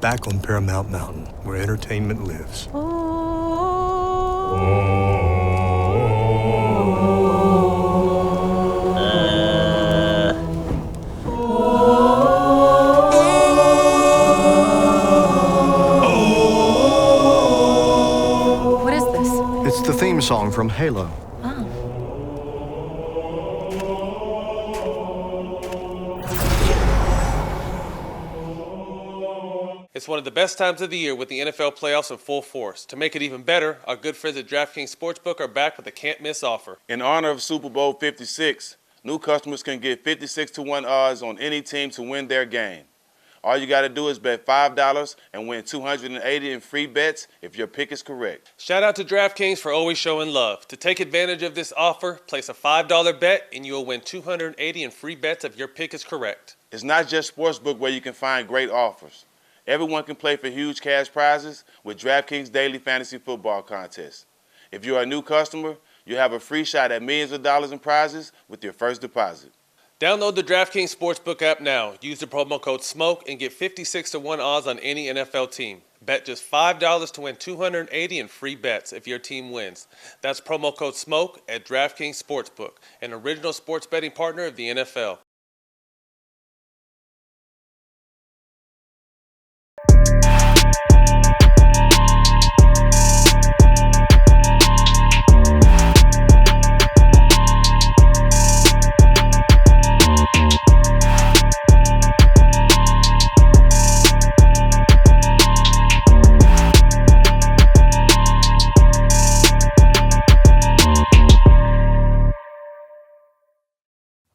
back on Paramount Mountain, where entertainment lives. What is this? It's the theme song from Halo. Oh. It's one of the best times of the year with the NFL playoffs in full force. To make it even better, our good friends at DraftKings Sportsbook are back with a can't-miss offer. In honor of Super Bowl 56, new customers can get 56-1 odds on any team to win their game. All you got to do is bet $5 and win $280 in free bets if your pick is correct. Shout out to DraftKings for always showing love. To take advantage of this offer, place a $5 bet and you'll win $280 in free bets if your pick is correct. It's not just Sportsbook where you can find great offers. Everyone can play for huge cash prizes with DraftKings Daily Fantasy Football Contest. If you're a new customer, you have a free shot at millions of dollars in prizes with your first deposit. Download the DraftKings Sportsbook app now. Use the promo code SMOKE and get 56-1 odds on any NFL team. Bet just $5 to win $280 in free bets if your team wins. That's promo code SMOKE at DraftKings Sportsbook, an original sports betting partner of the NFL.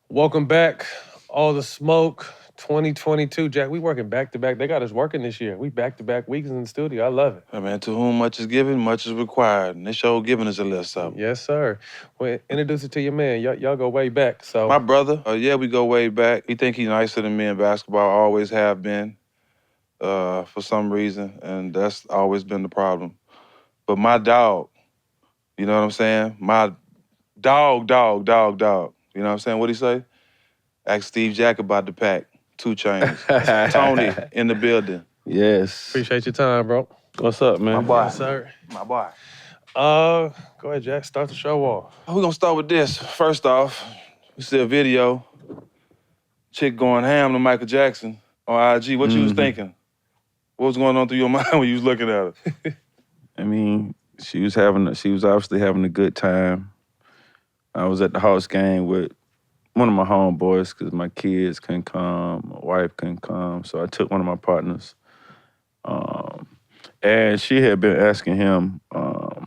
Welcome back, All the Smoke 2022. Jack, we working back to back. They got us working this year. We back to back weeks in the studio. I love it. Hey man, to whom much is given, much is required. And this show giving us a little something. Yes, sir. Well, introduce it to your man. Y'all go way back. So My brother, yeah, we go way back. He think he's nicer than me in basketball. Always have been, for some reason, and that's always been the problem. But my dog, you know what I'm saying? My dog. You know what I'm saying? What'd he say? Ask Steve Jack about the pack. 2 Chainz. Tony in the building. Yes. appreciate your time, bro. What's up, man? My boy. Yes, sir. My boy. Go ahead, Jack. Start the show off. We're gonna start with this. First off, we see a video. Chick going ham to Michael Jackson on IG. What you was thinking? What was going on through your mind when you was looking at her? I mean, she was obviously having a good time. I was at the Hawks game with one of my homeboys because my kids couldn't come, my wife couldn't come, so I took one of my partners. And she had been asking him, to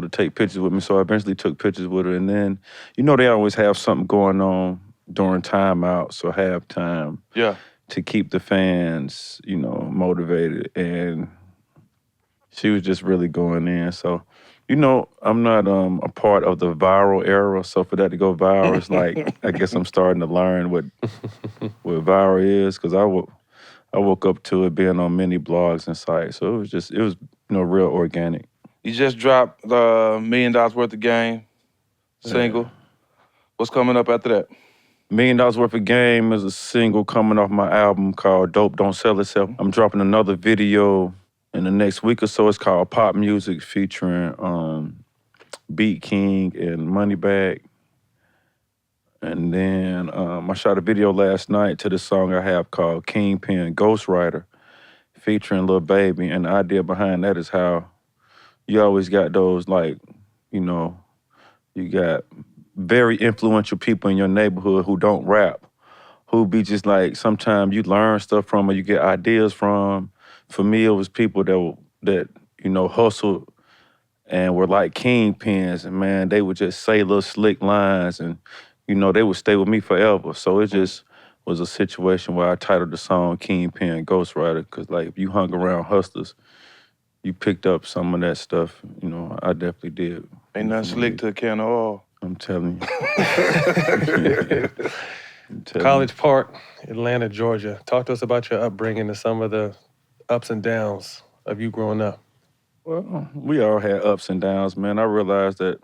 take pictures with me, so I eventually took pictures with her. And then, they always have something going on during timeouts or halftime. Yeah. To keep the fans, motivated. And she was just really going in. So, I'm not a part of the viral era. So for that to go viral, it's like, I guess I'm starting to learn what viral is. Because I woke up to it being on many blogs and sites. So it was real organic. You just dropped $1 million worth of game, single. Yeah. What's coming up after that? $1 million worth of game is a single coming off my album called Dope Don't Sell Itself. I'm dropping another video in the next week or so. It's called Pop Music featuring Beat King and Moneybag. And then I shot a video last night to the song I have called Kingpin Ghostwriter featuring Lil Baby. And the idea behind that is how you always got those you got very influential people in your neighborhood who don't rap, who be just like, sometimes you learn stuff from or you get ideas from. For me, it was people that hustled and were like kingpins, and man, they would just say little slick lines, and they would stay with me forever. So it just was a situation where I titled the song Kingpin Ghostwriter, because like if you hung around hustlers, you picked up some of that stuff. I definitely did. Ain't nothing slick to a can of oil. I'm telling you. College Park, Atlanta, Georgia. Talk to us about your upbringing and some of the ups and downs of you growing up. Well, we all had ups and downs, man. I realized that,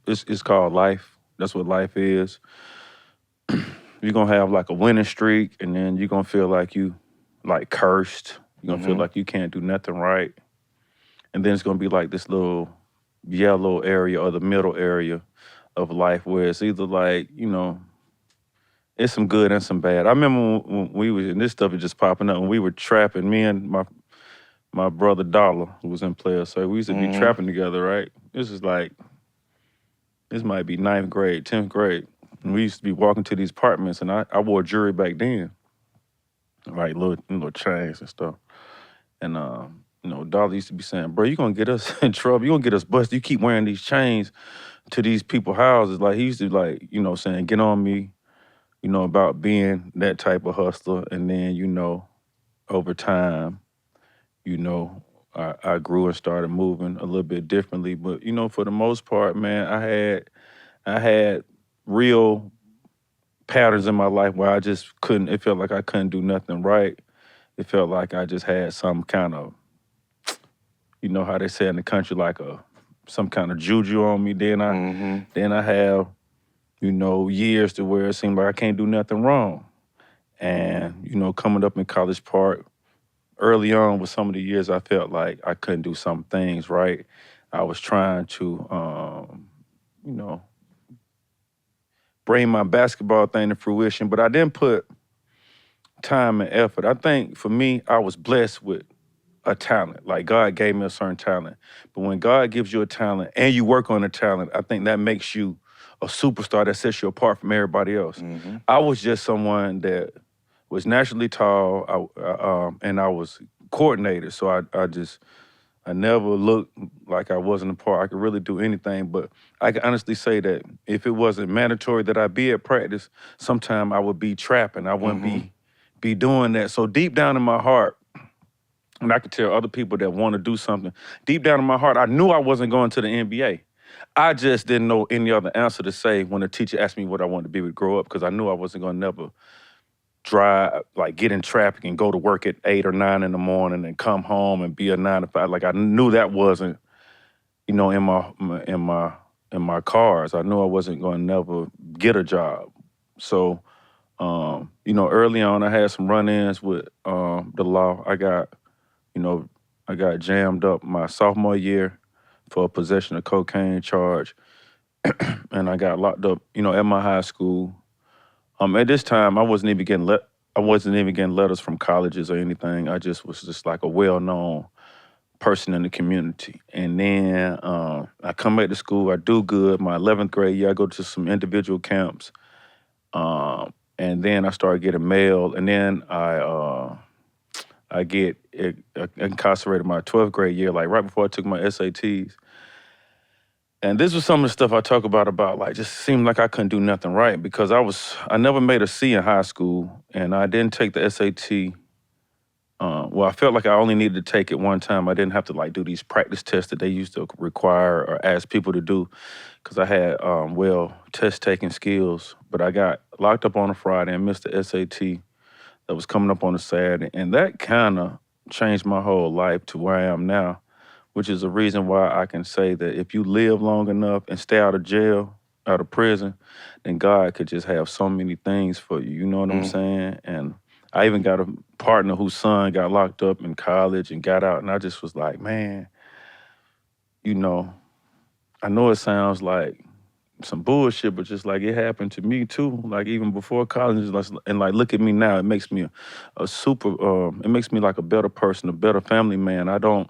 it's called life. That's what life is. you're gonna have like a winning streak, and then you're gonna feel like you like cursed. You're gonna feel like you can't do nothing right. And then it's gonna be like this little yellow area or the middle area of life where it's either like, it's some good and some bad. I remember when we was, and this stuff is just popping up, when we were trapping, me and my brother Dollar, who was in Player, so we used to be trapping together, right? This might be 9th grade, 10th grade. And we used to be walking to these apartments, and I wore jewelry back then, like little chains and stuff. And Dollar used to be saying, bro, you gonna get us in trouble, you gonna get us busted, you keep wearing these chains to these people's houses. Like, he used to saying, get on me, about being that type of hustler. And then, over time, I grew and started moving a little bit differently. But, for the most part, man, I had real patterns in my life where I just it felt like I couldn't do nothing right. It felt like I just had some kind of, how they say in the country, like some kind of juju on me. Then I have, years to where it seemed like I can't do nothing wrong. And, coming up in College Park, early on with some of the years, I felt like I couldn't do some things right. I was trying to, bring my basketball thing to fruition, but I didn't put time and effort. I think for me, I was blessed with a talent. Like, God gave me a certain talent. But when God gives you a talent and you work on a talent, I think that makes you a superstar, that sets you apart from everybody else. I was just someone that was naturally tall, and I was coordinated. So I never looked like I wasn't a part. I could really do anything, but I can honestly say that if it wasn't mandatory that I be at practice, sometime I would be trapping. I wouldn't be doing that. So deep down in my heart, and I could tell other people that want to do something, deep down in my heart, I knew I wasn't going to the NBA. I just didn't know any other answer to say when a teacher asked me what I wanted to be to grow up, because I knew I wasn't going to never drive, like get in traffic and go to work at 8 or 9 in the morning and come home and be a 9 to 5. Like, I knew that wasn't, in my cars. I knew I wasn't going to never get a job. So, early on, I had some run-ins with the law. I got jammed up my sophomore year for a possession of cocaine charge, and I got locked up, at my high school. At this time, I wasn't even getting letters from colleges or anything. I just was just like a well-known person in the community. And then I come back to school, I do good. My 11th grade year, I go to some individual camps. And then I started getting mail. And then I get incarcerated my 12th grade year, like right before I took my SATs. And this was some of the stuff I talk about like, just seemed like I couldn't do nothing right, because I never made a C in high school, and I didn't take the SAT. I felt like I only needed to take it one time. I didn't have to like do these practice tests that they used to require or ask people to do, because I had test taking skills. But I got locked up on a Friday and missed the SAT that was coming up on a Saturday, and that kind of changed my whole life to where I am now, which is a reason why I can say that if you live long enough and stay out of jail, out of prison, then God could just have so many things for you. You know what I'm saying? And I even got a partner whose son got locked up in college and got out, and I just was like, man, I know it sounds like some bullshit, but just like it happened to me too. Like even before college, and like look at me now. It makes me it makes me like a better person, a better family man. I don't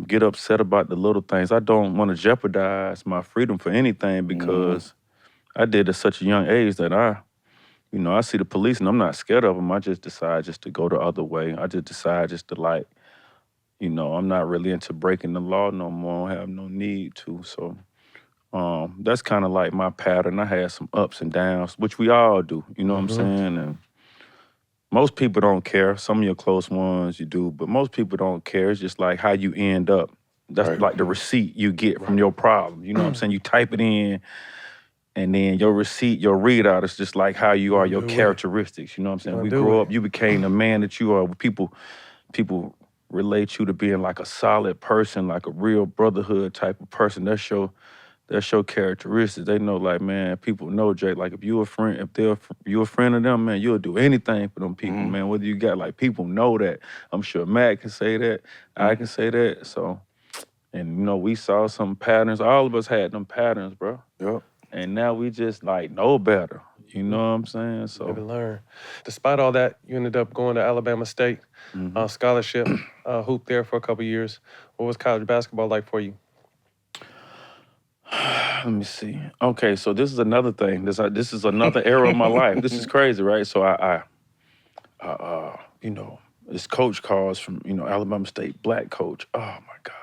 get upset about the little things. I don't want to jeopardize my freedom for anything, because I did at such a young age that I see the police and I'm not scared of them. I just decide just to go the other way. I just decide just to like, I'm not really into breaking the law no more. I have no need to. So that's kind of like my pattern. I had some ups and downs, which we all do. You know what I'm saying? And most people don't care. Some of your close ones you do, but most people don't care. It's just like how you end up. That's like the receipt you get from your problem. You know what I'm saying? You type it in, and then your receipt, your readout is just like how you are, your characteristics. You know what I'm saying? We grow up, you became the man that you are. People relate you to being like a solid person, like a real brotherhood type of person. That's That's your characteristics. They know, like, man, people know Jake. Like, if you a friend, you a friend of them, man, you'll do anything for them people, man. Whether you got, like, people know that. I'm sure Matt can say that. I can say that. So, and, you know, we saw some patterns. All of us had them patterns, bro. Yep. And now we just, like, know better. You know what I'm saying? So, Live and learn. Despite all that, you ended up going to Alabama State, scholarship, hooped there for a couple years. What was college basketball like for you? let me see. Okay, so this is another thing. This is another era of my life. This is crazy, right? So you know, this coach calls from, you know, Alabama State, black coach. Oh my God.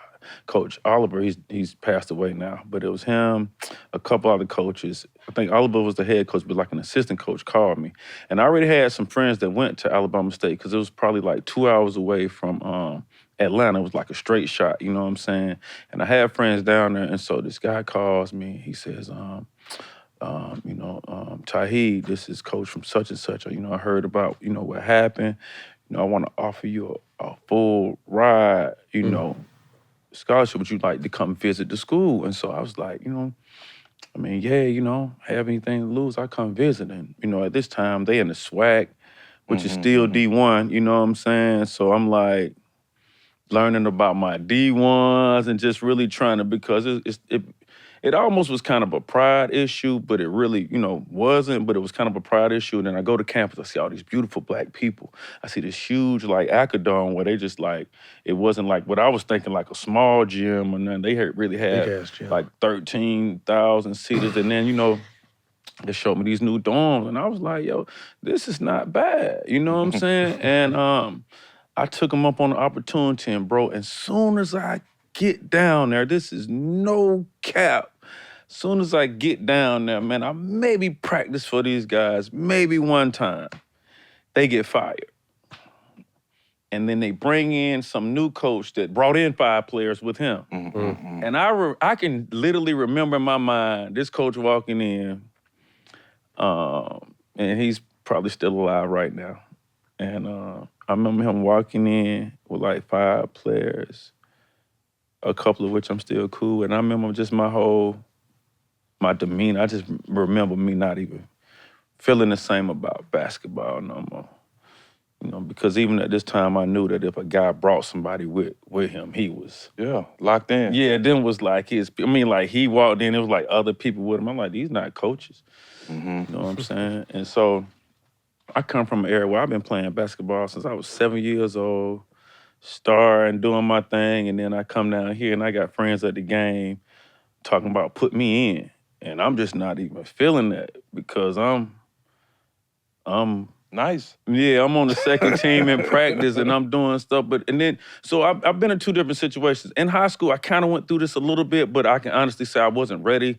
Coach Oliver, he's passed away now, but it was him, a couple other coaches. I think Oliver was the head coach, but like an assistant coach called me. And I already had some friends that went to Alabama State because it was probably like 2 hours away from Atlanta. It was like a straight shot, you know what I'm saying? And I had friends down there, and so this guy calls me. He says, Tahid, this is coach from such and such. You know, I heard about, you know, what happened. You know, I want to offer you a full ride, you know, scholarship. Would you like to come visit the school? And so I was like, you know, I mean, yeah, you know, have anything to lose, I come visit. And, you know, at this time, they in the SWAC, which is still D1, you know what I'm saying? So I'm like learning about my D1s and just really trying to, because it almost was kind of a pride issue, but it really, you know, wasn't, but it was kind of a pride issue. And then I go to campus, I see all these beautiful black people. I see this huge, like, Acadome where they just, like, it wasn't like what I was thinking, like a small gym, and then they really had, like, 13,000 seaters. And then, you know, they showed me these new dorms, and I was like, yo, this is not bad, you know what I'm saying? And I took them up on the opportunity, and bro, as soon as I get down there, this is no cap, soon as I get down there, man, I maybe practice for these guys, maybe one time. They get fired. And then they bring in some new coach that brought in 5 players with him. And I can literally remember in my mind this coach walking in, and he's probably still alive right now. And I remember him walking in with like 5 players, a couple of which I'm still cool with. And I remember just my demeanor. I just remember me not even feeling the same about basketball no more. You know, because even at this time, I knew that if a guy brought somebody with him, he was... Yeah, locked in. Yeah, then was like like he walked in, it was like other people with him. I'm like, these not coaches. You know what I'm saying? And so I come from an area where I've been playing basketball since I was 7 years old, starting, doing my thing, and then I come down here and I got friends at the game talking about put me in. And I'm just not even feeling that because I'm nice. Yeah, I'm on the second team in practice and I'm doing stuff. So I've been in 2 different situations. In high school, I kind of went through this a little bit, but I can honestly say I wasn't ready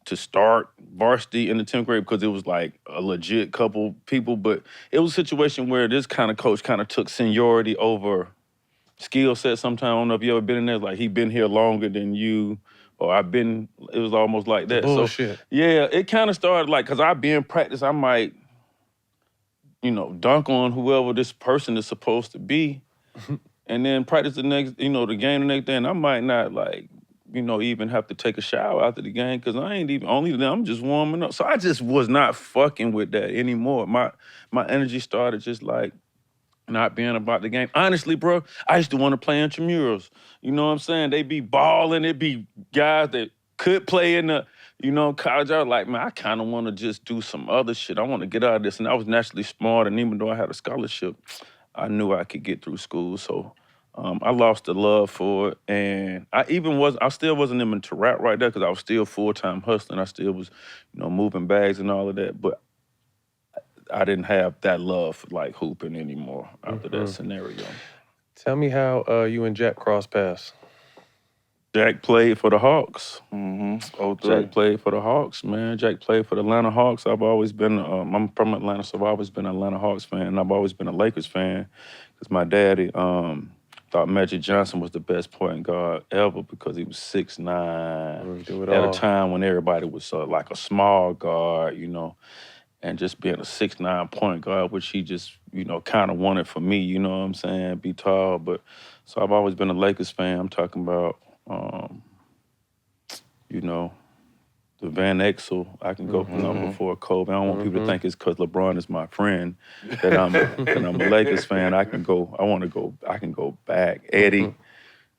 to start varsity in the 10th grade because it was like a legit couple people. But it was a situation where this kind of coach kind of took seniority over skill set sometimes. I don't know if you ever been in there, like he been here longer than you, or it was almost like that. Bullshit. So, yeah, it kind of started like, because I be in practice, I might, you know, dunk on whoever this person is supposed to be, and then practice the game the next day, and I might not, like, you know, even have to take a shower after the game, because I ain't even, I'm just warming up. So I just was not fucking with that anymore. My energy started just like, not being about the game. Honestly, bro, I used to want to play intramurals. You know what I'm saying? They be balling. It be guys that could play in the, you know, college. I was like, man, I kind of want to just do some other shit. I want to get out of this. And I was naturally smart. And even though I had a scholarship, I knew I could get through school. So I lost the love for it. And I still wasn't even into rap right there because I was still full-time hustling. I still was, you know, moving bags and all of that. But I didn't have that love for, like, hooping anymore after that scenario. Tell me how you and Jack crossed paths. Jack played for the Hawks. 03. Jack played for the Hawks, man. Jack played for the Atlanta Hawks. I've always been, I'm from Atlanta, so I've always been an Atlanta Hawks fan, and I've always been a Lakers fan because my daddy thought Magic Johnson was the best point guard ever because he was 6'9", at a time when everybody was like a small guard, you know, and just being a 6'9" point guard, which he just, you know, kind of wanted for me, you know what I'm saying, be tall. But so I've always been a Lakers fan. I'm talking about, you know, the Van Exel. I can go for number 4, Kobe. I don't want people to think it's because LeBron is my friend that I'm a Lakers fan. I can go back. Eddie,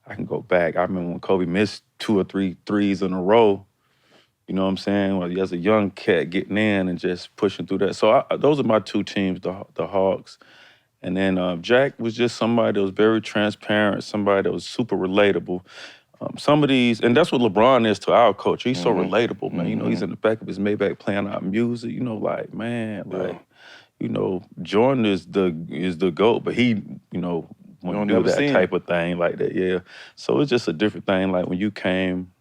I can go back. I remember when Kobe missed 2 or 3 threes in a row. You know what I'm saying? Well, as a young cat getting in and just pushing through that. So those are my 2 teams, the Hawks. And then Jack was just somebody that was very transparent, somebody that was super relatable. Some of these, and that's what LeBron is to our culture. He's so relatable, man. You know, he's in the back of his Maybach playing our music. You know, like, man, like, you know, Jordan is the GOAT, but he, you know, wouldn't do that type of thing like that, yeah. So it's just a different thing. Like when you came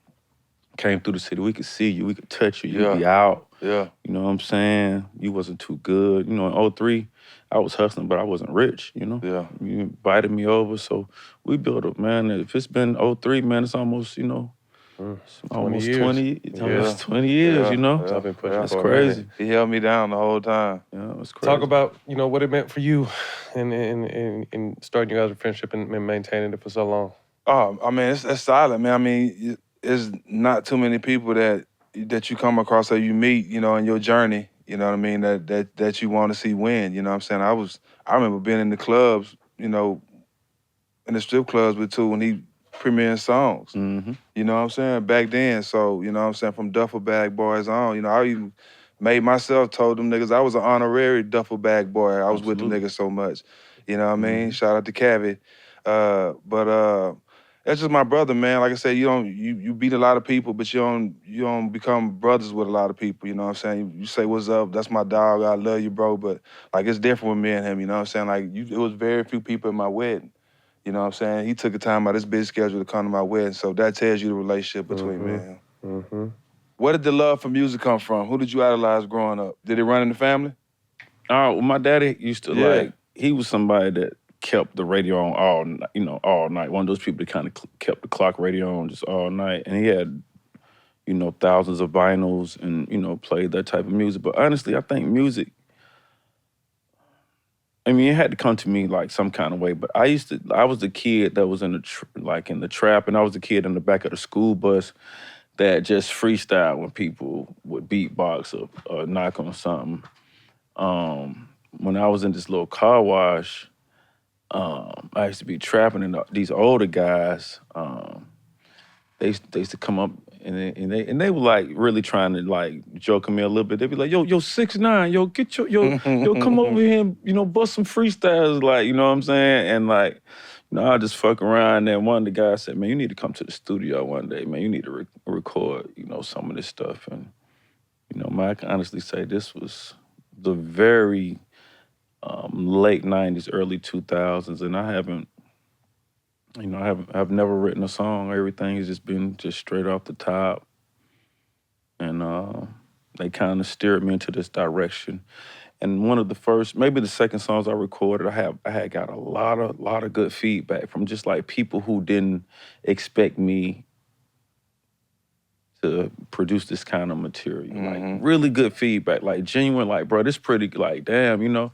through the city, we could see you, we could touch you, you'd be out. Yeah. You know what I'm saying? You wasn't too good. You know, in 03, I was hustling, but I wasn't rich, you know? Yeah. You invited me over, so we built up, man. If it's been 03, man, it's almost, you know, almost 20 years, you know? I've been pushing That's for a crazy. minute. He held me down the whole time. Yeah, it's crazy. Talk about, you know, what it meant for you in starting your guys' friendship and maintaining it for so long. Oh, I mean, it's solid, man. I mean, it's not too many people that you come across or you meet, you know, in your journey, you know what I mean, that you want to see win, you know what I'm saying? I remember being in the clubs, you know, in the strip clubs with Two when he premiering songs. You know what I'm saying? Back then, so, you know what I'm saying, from Duffle Bag Boys on, you know, I even made myself, told them niggas I was an honorary Duffle Bag Boy. I was with the niggas so much. You know what I mean? Shout out to Cavi. But that's just my brother, man. Like I said, you beat a lot of people, but you don't become brothers with a lot of people, you know what I'm saying? You say, what's up? That's my dog. I love you, bro. But, like, it's different with me and him, you know what I'm saying? Like, it was very few people at my wedding. You know what I'm saying? He took the time out of his busy schedule to come to my wedding, so that tells you the relationship between me and him. Where did the love for music come from? Who did you idolize growing up? Did it run in the family? Oh, my daddy used to, like, he was somebody that kept the radio on all night. One of those people that kind of kept the clock radio on just all night. And he had, you know, thousands of vinyls and, you know, played that type of music. But honestly, I think music, I mean, it had to come to me like some kind of way. But I was the kid that was in the trap, and I was the kid in the back of the school bus that just freestyle when people would beatbox or knock on something. When I was in this little car wash, I used to be trapping, and these older guys, they used to come up and they were like really trying to like joke me a little bit. They'd be like, yo 6ix9ine, yo get yo come over here and, you know, bust some freestyles, like, you know what I'm saying? And like, you know, I just fuck around. And one of the guys said, man, you need to come to the studio one day, man. You need to record, you know, some of this stuff. And, you know, man, I can honestly say this was the very late 90s, early 2000s, and I've never written a song. Everything has just been just straight off the top. And they kind of steered me into this direction. And one of the first, maybe the second songs I recorded, I had got a lot of good feedback from just like people who didn't expect me to produce this kind of material. Like really good feedback, like genuine, like, bro, this pretty, like, damn, you know?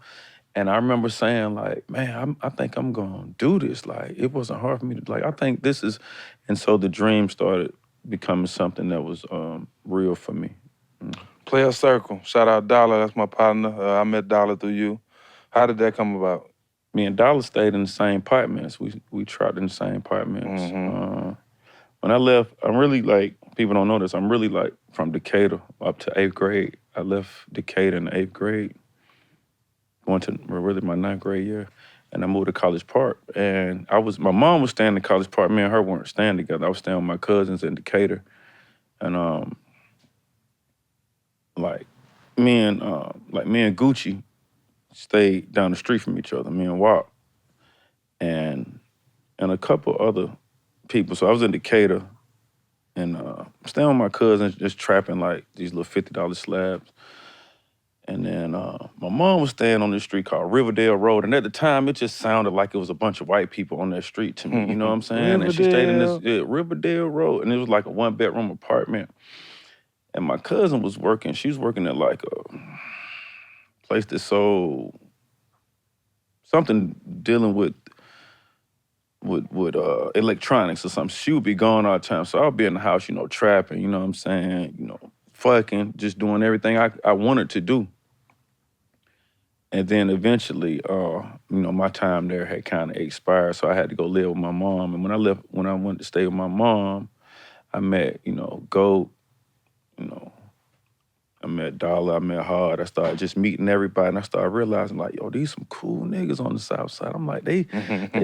And I remember saying, like, man, I think I'm gonna do this. Like, it wasn't hard for me to, like, I think this is, and so the dream started becoming something that was real for me. Player Circle, shout out Dollar, that's my partner. I met Dollar through you. How did that come about? Me and Dollar stayed in the same apartments. We trapped in the same apartments. When I left, I'm really like, people don't know this, I'm really like from Decatur up to 8th grade. I left Decatur in the 8th grade. Going to really my 9th grade year, and I moved to College Park. And my mom was staying in College Park. Me and her weren't staying together. I was staying with my cousins in Decatur, and like me and Gucci stayed down the street from each other. Me and Wop, and a couple other people. So I was in Decatur, and staying with my cousins, just trapping like these little $50 slabs. And then my mom was staying on this street called Riverdale Road. And at the time, it just sounded like it was a bunch of white people on that street to me. You know what I'm saying? And she stayed in this Riverdale Road. And it was like a 1-bedroom apartment. And my cousin was working. She was working at like a place that sold something dealing with electronics or something. She would be gone all the time. So I'll be in the house, you know, trapping, you know what I'm saying? You know, fucking, just doing everything I wanted to do. And then eventually, my time there had kind of expired, so I had to go live with my mom. And when I went to stay with my mom, I met, Goat, I met Dollar, I met Hard. I started just meeting everybody, and I started realizing, like, yo, these some cool niggas on the South Side. I'm like, they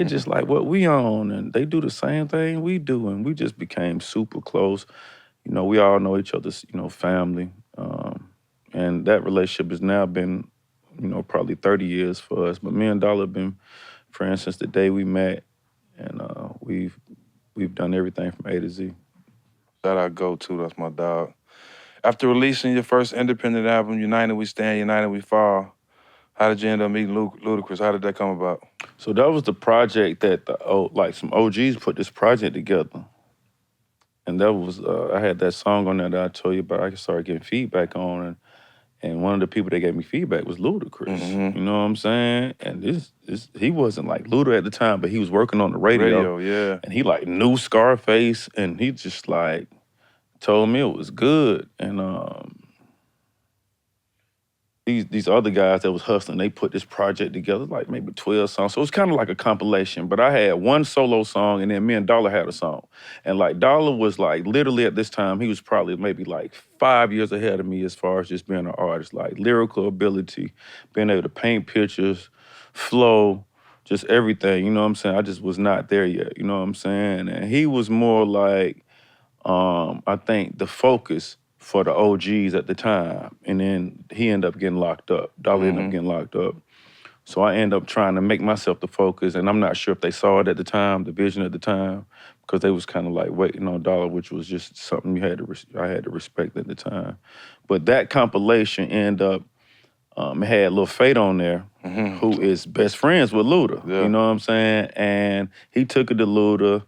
just like what we on, and they do the same thing we do, and we just became super close. We all know each other's, family, and that relationship has now been, probably 30 years for us. But me and Dollar have been friends since the day we met, and we've done everything from A to Z. Shout out Go too, that's my dog. After releasing your first independent album, United We Stand, United We Fall, how did you end up meeting Ludacris? How did that come about? So that was the project that some OGs put this project together. And that was, I had that song on there that I told you about. I started getting feedback on, and one of the people that gave me feedback was Ludacris. Mm-hmm. You know what I'm saying? And he wasn't like Luda at the time, but he was working on the radio. Yeah. And he like knew Scarface, and he just like told me it was good. And these other guys that was hustling, they put this project together, like maybe 12 songs. So it was kind of like a compilation, but I had one solo song, and then me and Dollar had a song. And like Dollar was like, literally at this time, he was probably maybe like 5 years ahead of me as far as just being an artist, like lyrical ability, being able to paint pictures, flow, just everything, you know what I'm saying? I just was not there yet, you know what I'm saying? And he was more like, I think the focus for the OGs at the time. And then he ended up getting locked up. Dollar ended up getting locked up. So I ended up trying to make myself the focus, and I'm not sure if they saw it at the time, the vision at the time, because they was kind of like waiting on Dollar, which was just something I had to respect at the time. But that compilation ended up, it had Lil Fate on there, who is best friends with Luda, you know what I'm saying? And he took it to Luda.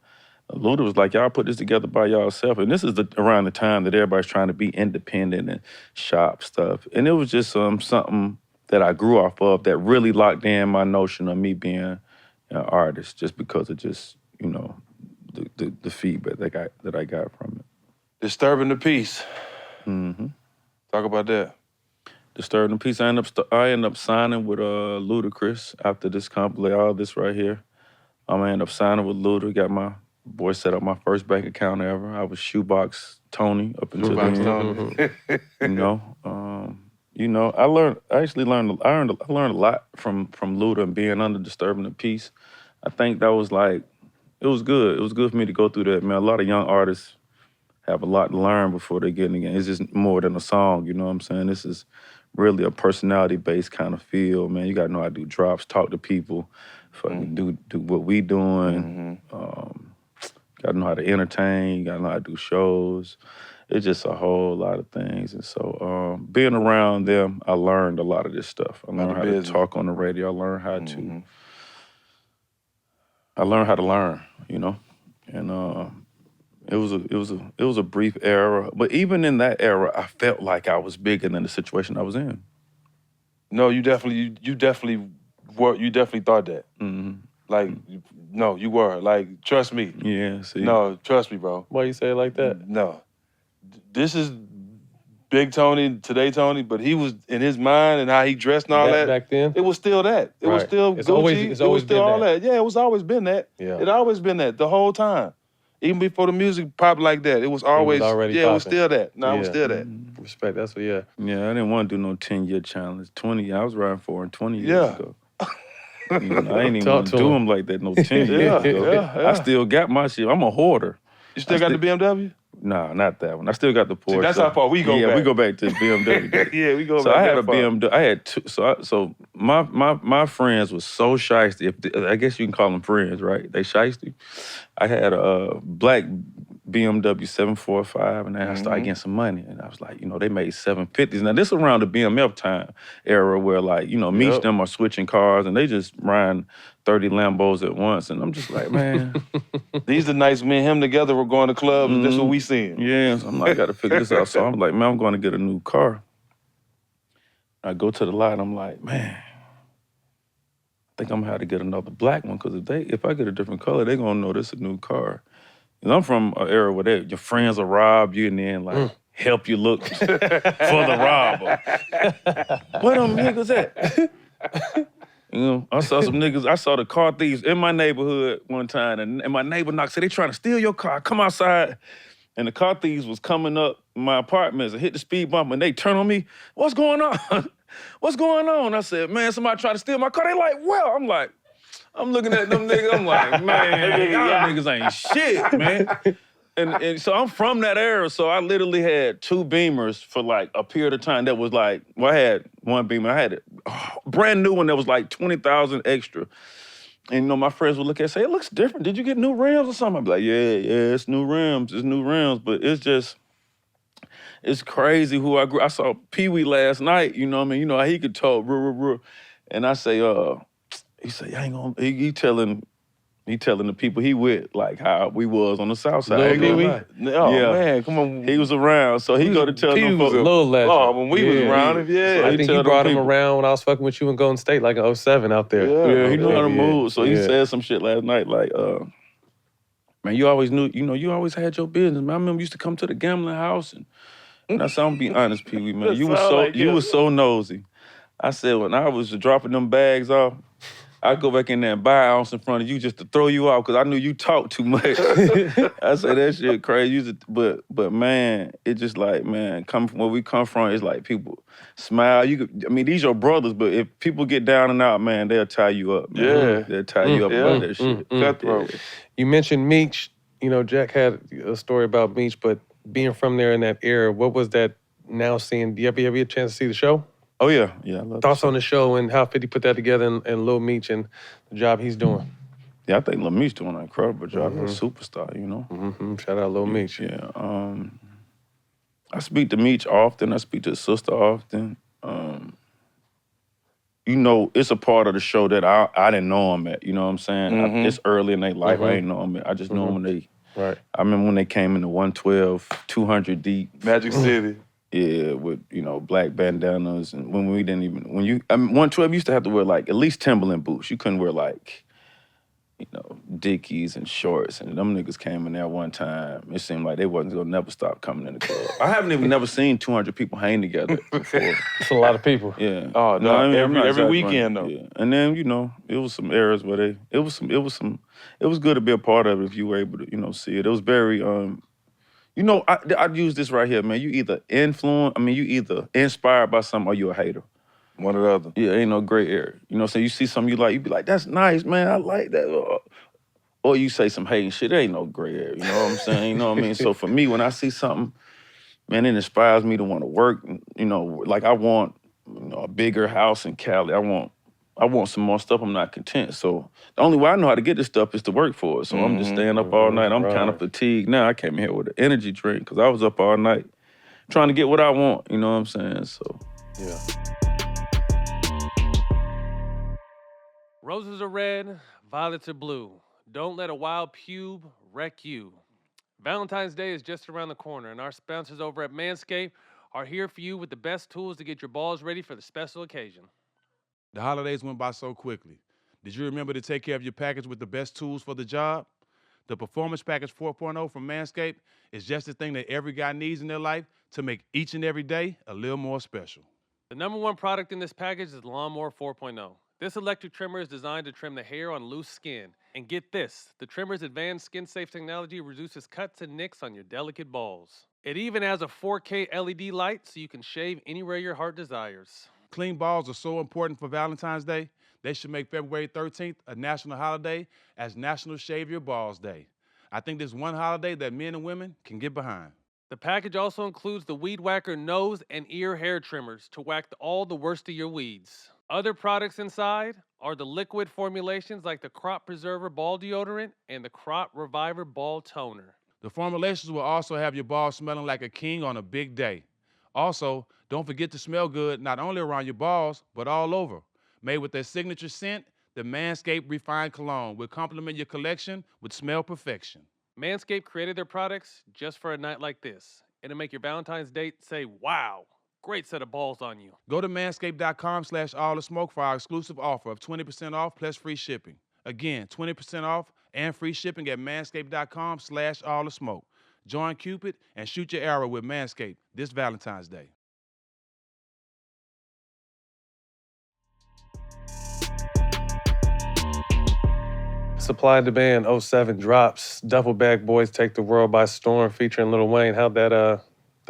Luda was like, y'all put this together by yourself. And this is around the time that everybody's trying to be independent and shop stuff. And it was just something that I grew off of that really locked in my notion of me being an artist, just because of just, the feedback that I got from it. Disturbing the Peace. Mm-hmm. Talk about that. Disturbing the Peace. I end up signing with Ludacris after this compilation, all this right here. I end up signing with Luda, got my boy set up my first bank account ever. I was Shoebox Tony up until then. I learned a lot from Luda and being under Disturbing the Peace. I think that was like, it was good. It was good for me to go through that, man. A lot of young artists have a lot to learn before they get in again. It's just more than a song, you know what I'm saying? This is really a personality-based kind of feel, man. You gotta know how to do drops, talk to people, fucking do what we doing. Gotta know how to entertain, you gotta know how to do shows. It's just a whole lot of things. And so being around them, I learned a lot of this stuff. I learned how to talk on the radio. I learned how to learn, And it was a brief era. But even in that era, I felt like I was bigger than the situation I was in. No, you definitely thought that. Like, no, you were. Like, trust me. Yeah, see. No, trust me, bro. Why you say it like that? No. This is Big Tony, today Tony, but he was, in his mind and how he dressed and all that. Back then? It was still that. It was still Gucci. It's always still been all that. Yeah, it was always been that. Yeah. It always been that the whole time. Even before the music popped like that, it was always, already it was popping. still that. No, it was still that. Respect, that's what, yeah. Yeah, I didn't want to do no 10-year challenge. 20, I was riding for him 20 years ago. I ain't even want to do them like that no 10 years ago. Yeah. I still got my shit. I'm a hoarder. You still got the BMW? Nah, not that one. I still got the Porsche. See, that's how far we go back. Yeah, we go back to the BMW. Yeah, we go so back I had that a far. BMW. I had two. So my friends was so shiesty. I guess you can call them friends, right? They shiesty. I had a black BMW 745, and then I started getting some money, and I was like, they made 750s. Now this around the BMF time era where like, me and them are switching cars, and they just riding 30 Lambos at once, and I'm just like, man. These are nights me and him together were going to clubs, and that's what we seeing. Yeah, so I'm like, I gotta figure this out. So I'm like, man, I'm going to get a new car. I go to the lot, and I'm like, man, I think I'm gonna have to get another black one, because if I get a different color, they're gonna know this is a new car. And I'm from an era where your friends will rob you, and then like help you look for the robber. Where them niggas at? You know, I saw some niggas, I saw the car thieves in my neighborhood one time, and my neighbor knocked, said, they trying to steal your car, come outside. And the car thieves was coming up my apartments and hit the speed bump, and they turn on me, what's going on? What's going on? I said, man, somebody tried to steal my car. They like, well, I'm looking at them niggas, I'm like, man, y'all niggas ain't shit, man. And so I'm from that era, so I literally had 2 Beamers for like a period of time that was like, well, I had 1 Beamer, I had a brand new one that was like 20,000 extra. And you know, my friends would look at it and say, it looks different. Did you get new rims or something? I'd be like, yeah, it's new rims, but it's just, it's crazy who I grew. I saw Pee Wee last night, you know what I mean? You know how he could talk, and I say, he say, I ain't gonna, he telling the people he with, like how we was on the south side. Pee Wee? Oh, yeah. man, come on. He was around, so he go to tell them folks. Little legend. Oh, when we was around him, yeah. I think he brought him around when I was fucking with you in Golden State, like in 07 out there. Yeah, he knew how to move. So he said some shit last night, like, man, you always knew, you know, you always had your business, man. I remember you used to come to the gambling house, and I said, I'm gonna be honest, Pee Wee, man. You was so nosy. I said, when I was dropping them bags off, I'd go back in there and buy an ounce in front of you just to throw you out, because I knew you talked too much. I said, that shit crazy. But man, it just like, man, coming from where we come from, it's like people smile. I mean, these your brothers, but if people get down and out, man, they'll tie you up, man. Yeah. They'll tie you up about that shit. Cutthroat. You mentioned Meech. You know, Jack had a story about Meech, but being from there in that era, what was that now seeing? Do you ever get a chance to see the show? Oh, yeah. Yeah, I love Thoughts on the show and how 50 put that together and Lil Meech and the job he's doing? Yeah, I think Lil Meech doing an incredible job. He's a superstar, you know? Shout out Lil Meech. Yeah. I speak to Meech often. I speak to his sister often. You know, it's a part of the show that I didn't know him at, you know what I'm saying? It's early in their life. I didn't know him at. I just know him when they, I remember when they came in the 112, 200 deep. Magic City. Yeah, with, you know, black bandanas, and when we didn't even, 112 used to have to wear like at least Timberland boots. You couldn't wear like, you know, Dickies and shorts, and them niggas came in there one time. It seemed like they wasn't gonna never stop coming in the club. I haven't even never seen 200 people hang together before. It's a lot of people. Yeah. Oh, no, I mean, every weekend though. Yeah. And then, you know, it was some eras where it was good to be a part of it if you were able to, you know, see it. It was very, you know, I'd use this right here, man. You either inspired by something or you a hater. One or the other. Yeah, ain't no gray area. You know, so you see something you like, you be like, that's nice, man, I like that. Or you say some hating shit, there ain't no gray area, you know what I'm saying? You know what I mean? So for me, when I see something, man, it inspires me to want to work. You know, like I want, you know, a bigger house in Cali. I want some more stuff. I'm not content. So the only way I know how to get this stuff is to work for it. So I'm just staying up all night. I'm kind of fatigued now. I came here with an energy drink because I was up all night trying to get what I want. You know what I'm saying? So, yeah. Roses are red, violets are blue. Don't let a wild pube wreck you. Valentine's Day is just around the corner, and our sponsors over at Manscaped are here for you with the best tools to get your balls ready for the special occasion. The holidays went by so quickly. Did you remember to take care of your package with the best tools for the job? The Performance Package 4.0 from Manscaped is just the thing that every guy needs in their life to make each and every day a little more special. The #1 product in this package is the Lawnmower 4.0. This electric trimmer is designed to trim the hair on loose skin. And get this, the trimmer's advanced skin-safe technology reduces cuts and nicks on your delicate balls. It even has a 4K LED light so you can shave anywhere your heart desires. Clean balls are so important for Valentine's Day, they should make February 13th a national holiday as National Shave Your Balls Day. I think this one holiday that men and women can get behind. The package also includes the Weed Whacker nose and ear hair trimmers to whack all the worst of your weeds. Other products inside are the liquid formulations like the Crop Preserver Ball Deodorant and the Crop Reviver Ball Toner. The formulations will also have your balls smelling like a king on a big day. Also, don't forget to smell good not only around your balls, but all over. Made with their signature scent, the Manscaped Refined Cologne will complement your collection with smell perfection. Manscaped created their products just for a night like this. It'll make your Valentine's date say, wow, great set of balls on you. Go to manscaped.com/allthesmoke for our exclusive offer of 20% off plus free shipping. Again, 20% off and free shipping at manscaped.com/allthesmoke. Join Cupid and shoot your arrow with Manscaped this Valentine's Day. Supply and Demand 07 drops. Duffle Bag Boys Take the World by Storm featuring Lil Wayne. How'd that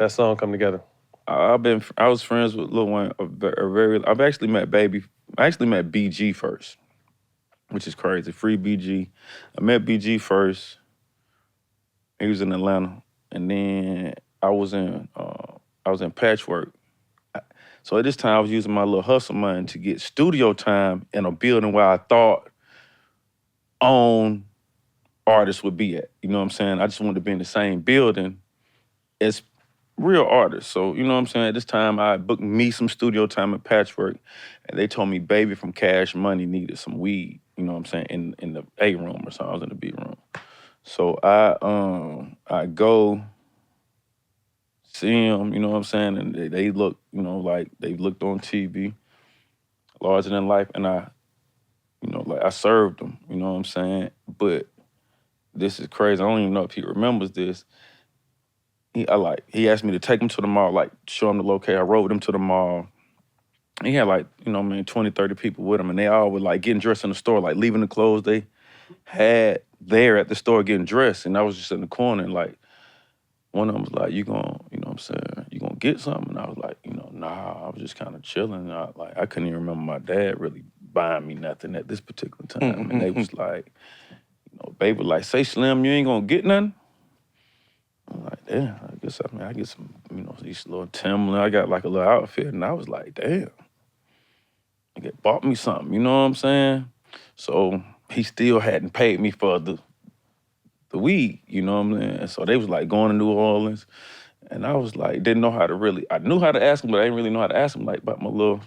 song come together? I was friends with Lil Wayne I've actually met BG first, which is crazy. Free BG. I met BG first. He was in Atlanta, and then I was in Patchwork. So at this time, I was using my little hustle money to get studio time in a building where I thought own artists would be at. You know what I'm saying? I just wanted to be in the same building as real artists. So, you know what I'm saying? At this time, I booked me some studio time at Patchwork, and they told me Baby from Cash Money needed some weed, you know what I'm saying, in the A room or something. I was in the B room. So I go see them, you know what I'm saying, and they look, you know, like they looked on TV, larger than life, and I served them, you know what I'm saying? But this is crazy. I don't even know if he remembers this. He asked me to take him to the mall, like show him the location. I rode him to the mall. He had 20, 30 people with him, and they all were like getting dressed in the store, like leaving the clothes they had there at the store getting dressed. And I was just in the corner, and like one of them was like, you gonna get something? And I was like, nah, I was just kind of chilling. I couldn't even remember my dad really buying me nothing at this particular time. And they was like, Baby was like, say Slim, you ain't gonna get nothing? I'm like, damn, I get some, these little Timberland. I got like a little outfit, and I was like, damn. Nigga bought me something, you know what I'm saying? So he still hadn't paid me for the weed, you know what I'm saying? So they was like going to New Orleans, and I was like, I knew how to ask him, but I didn't really know how to ask him like about my little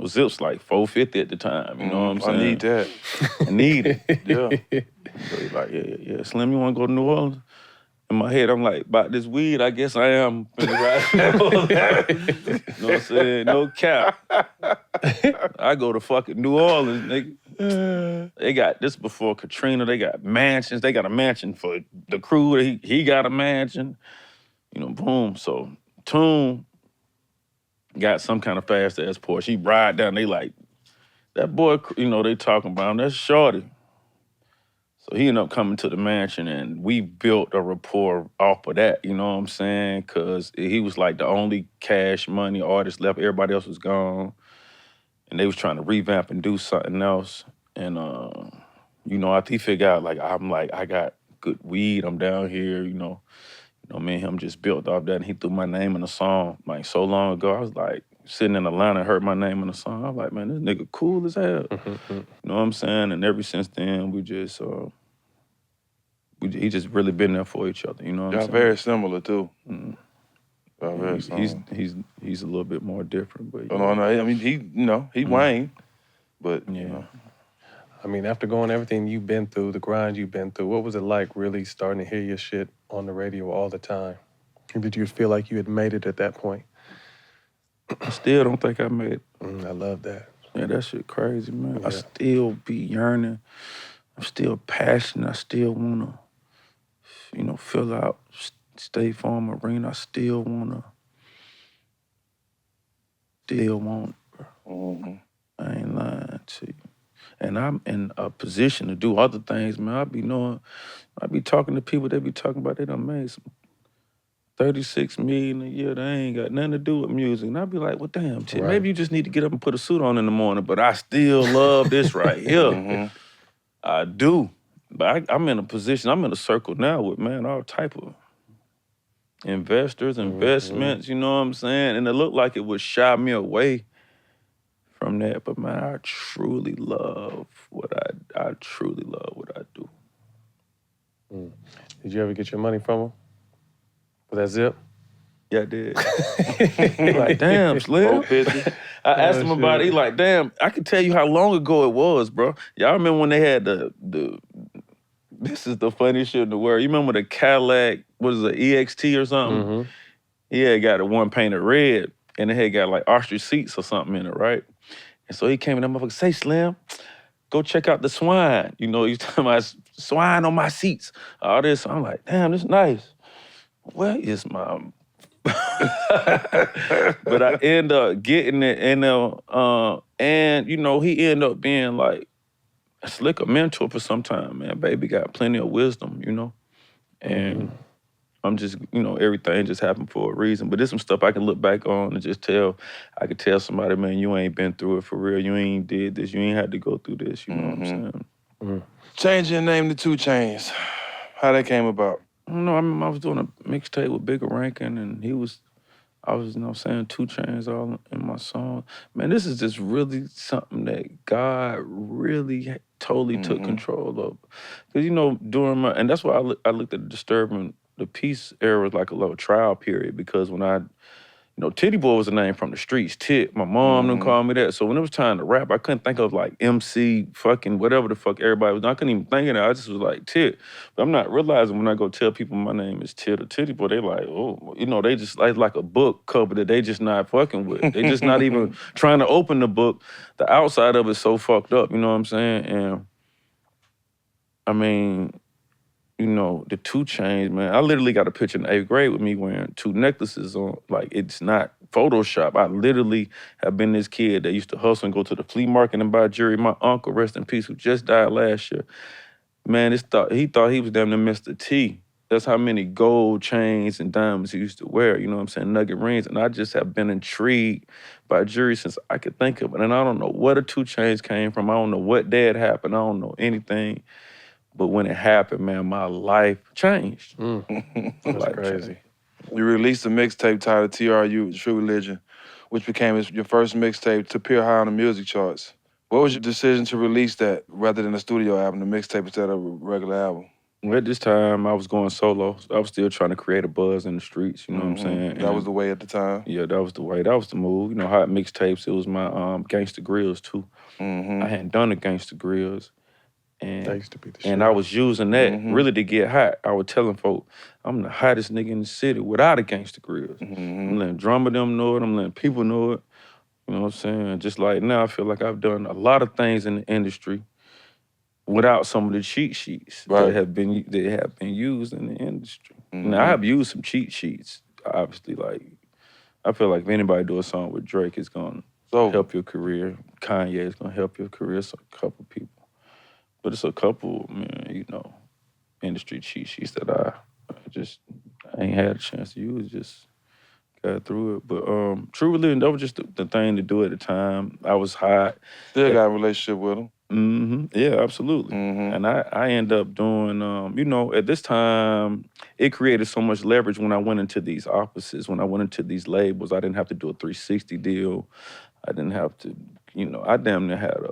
zips, like $450 at the time, you know what I'm saying? I need that. I need it, yeah. So he's like, yeah, Slim, you wanna go to New Orleans? In my head, I'm like, about this weed, I guess I am finna ride. You know what I'm saying? No cap. I go to fucking New Orleans, nigga. They got this before Katrina. They got mansions. They got a mansion for the crew. He got a mansion. Boom. So Toon got some kind of fast ass Porsche. He ride down. They like, that boy, they talking about him. That's Shorty. So he ended up coming to the mansion, and we built a rapport off of that, you know what I'm saying? Because he was like the only Cash Money artist left. Everybody else was gone. And they was trying to revamp and do something else. And, after he figured out, I got good weed. I'm down here, me and him just built off that. And he threw my name in a song, like, so long ago. I was like, sitting in Atlanta and heard my name in a song. I was like, man, this nigga cool as hell. You know what I'm saying? And ever since then, we just, he just really been there for each other, you know what I'm saying? Y'all very similar, too. Mm. Y'all very similar. He's a little bit more different, but No, I mean, he Wayne, but, I mean, after going everything you've been through, the grind you've been through, what was it like really starting to hear your shit on the radio all the time? Did you feel like you had made it at that point? I still don't think I made it. I love that. Yeah, that shit crazy, man. Yeah. I still be yearning. I'm still passionate. I still wanna, fill out State Farm Arena. I still want, Mm-hmm. I ain't lying to you. And I'm in a position to do other things, man. I be talking to people, they be talking about they done made some 36 million a year. They ain't got nothing to do with music. And I be like, well, damn, Chip, maybe you just need to get up and put a suit on in the morning, but I still love this right here. Mm-hmm. I do. But I'm in a position, I'm in a circle now with, man, all type of investors, investments, you know what I'm saying? And it looked like it would shy me away from that. But, man, I truly love what I do. Did you ever get your money from him? For that zip? Yeah, I did. He like, damn, Slim. I asked him about it. He like, damn, I can tell you how long ago it was, bro. Y'all remember when they had this is the funniest shit in the world. You remember the Cadillac, what is it, EXT or something? Mm-hmm. He had got the one painted red, and it had got like ostrich seats or something in it, right? And so he came in, that motherfucker, say, Slim, go check out the swine. He's talking about swine on my seats, all this. I'm like, damn, this nice. where is my... But I end up getting it, and you know, he ended up being like a slicker mentor for some time, man. Baby got plenty of wisdom, you know, and I'm just, you know, everything just happened for a reason. But there's some stuff I can look back on and just tell. I could tell somebody, man, you ain't been through it for real. You ain't did this. You ain't had to go through this. You know what I'm saying? Changing your name to 2 Chainz. How that came about? I don't know. I remember I was doing a mixtape with Bigger Rankin, and I was, you know, saying 2 Chainz all in my song. Man, this is just really something that God really totally took control of. Because, you know, during my, and that's why I looked at Disturbing the Peace era as like a little trial period, because when you know, Titty Boy was a name from the streets. Tit, my mom didn't call me that. So when it was time to rap, I couldn't think of like MC, fucking whatever the fuck everybody was. I couldn't even think of that. I just was like Tit. But I'm not realizing when I go tell people my name is Tit or Titty Boy, they like, oh, you know, they just like a book cover that they just not fucking with. They just not even trying to open the book. The outside of it's so fucked up, you know what I'm saying? And I mean, you know, the 2 Chainz, man. I literally got a picture in 8th grade with me wearing 2 necklaces on. Like, it's not Photoshop. I literally have been this kid that used to hustle and go to the flea market and buy jewelry. My uncle, rest in peace, who just died last year, man, he thought he was damn near Mr. T. That's how many gold chains and diamonds he used to wear, you know what I'm saying, nugget rings. And I just have been intrigued by jewelry since I could think of it. And I don't know where the 2 Chainz came from. I don't know what dad happened. I don't know anything. But when it happened, man, my life changed. That's Life crazy. changed. You released a mixtape titled TRU, True Religion, which became your first mixtape to appear high on the music charts. What was your decision to release that rather than a studio album, the mixtape instead of a regular album? Well, at this time, I was going solo. I was still trying to create a buzz in the streets, you know what I'm saying? That was the way at the time? Yeah, that was the way. That was the move. You know, hot mixtapes, it was my Gangsta Grills, too. I hadn't done the Gangsta Grills. And, That used to be the shit. and I was using that really to get hot. I was telling folk, I'm the hottest nigga in the city without a Gangsta Grills. I'm letting drummer them know it. I'm letting people know it. You know what I'm saying? Just like now, I feel like I've done a lot of things in the industry without some of the cheat sheets that have been used in the industry. Now, I have used some cheat sheets, obviously. Like, I feel like if anybody do a song with Drake, it's gonna help your career. Kanye is gonna help your career. So a couple people. But it's a couple, man, you know, industry cheat sheets that I ain't had a chance to use, just got through it. But True Religion, that was just the thing to do at the time. I was hot. Still got a relationship with him? Yeah, absolutely. And I end up doing, you know, at this time, it created so much leverage when I went into these offices, when I went into these labels. I didn't have to do a 360 deal. I didn't have to, you know, I damn near had a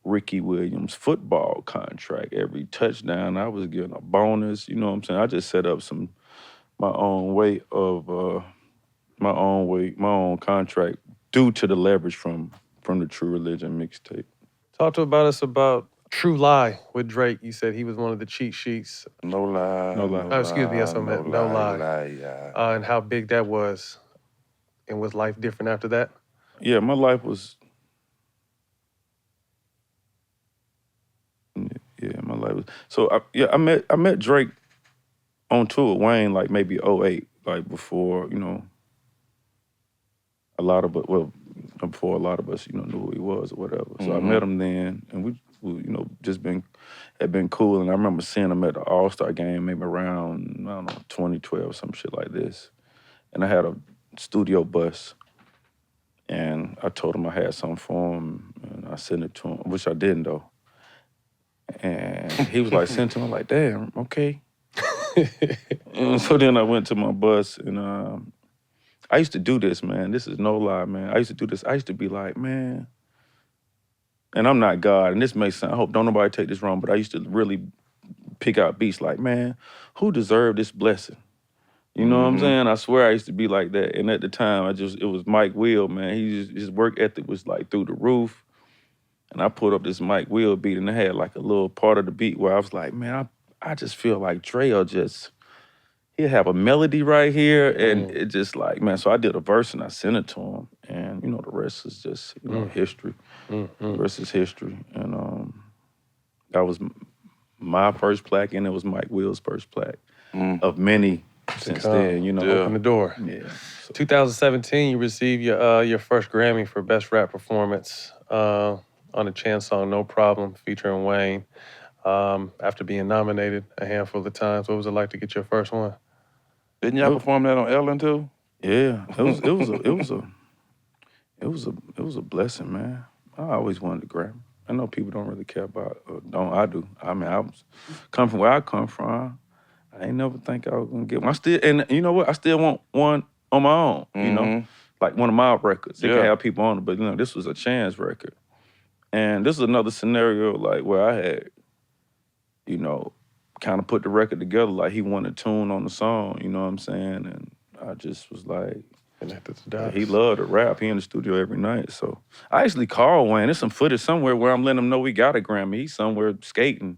Ricky Williams football contract. Every touchdown, I was getting a bonus. You know what I'm saying? I just set up my own contract due to the leverage from the True Religion mixtape. Talk to us about True Lie with Drake. You said he was one of the cheat sheets. No lie. No lie. Oh, excuse me, yes, I meant No Lie. Yeah. And how big that was. And was life different after that? Yeah, my life was. Yeah, my life was. So I met Drake on tour with Wayne like maybe 08, like before, you know, before a lot of us, you know, knew who he was or whatever. So I met him then, and we you know, had been cool. And I remember seeing him at the All-Star game maybe around, I don't know, 2012, some shit like this. And I had a studio bus, and I told him I had something for him, and I sent it to him, which I didn't though. And he was like, sent to him, like, damn, okay. And so then I went to my bus, and I used to do this, man. This is no lie, man. I used to do this. I used to be like, man, and I'm not God, and this makes sense. I hope don't nobody take this wrong, but I used to really pick out beats like, man, who deserved this blessing? You know what I'm saying? I swear I used to be like that. And at the time, it was Mike Will, man. His work ethic was like through the roof. And I pulled up this Mike Will beat, and it had like a little part of the beat where I was like, man, I just feel like Dre'll he'll have a melody right here, and it just like, man, so I did a verse and I sent it to him. And, you know, the rest is just, you know, history. The rest is history. And that was my first plaque, and it was Mike Will's first plaque of many since come. then, you know. Open the door. Yeah. So, 2017, you received your first Grammy for Best Rap Performance on a Chainz song, No Problem, featuring Wayne. After being nominated a handful of times, what was it like to get your first one? Didn't y'all perform that on Ellen too? yeah, it was a blessing, man. I always wanted a Grammy. I know people don't really care about I do. I mean, I was come from where I come from. I ain't never think I was gonna get one. And you know what? I still want one on my own, you know? Like one of my records. It can have people on it, but you know, this was a Chainz record. And this is another scenario like where I had, you know, kind of put the record together like he wanted a tune on the song, you know what I'm saying? And I just was like, he loved to rap. He in the studio every night. So I actually called Wayne. There's some footage somewhere where I'm letting him know we got a Grammy. He's somewhere skating.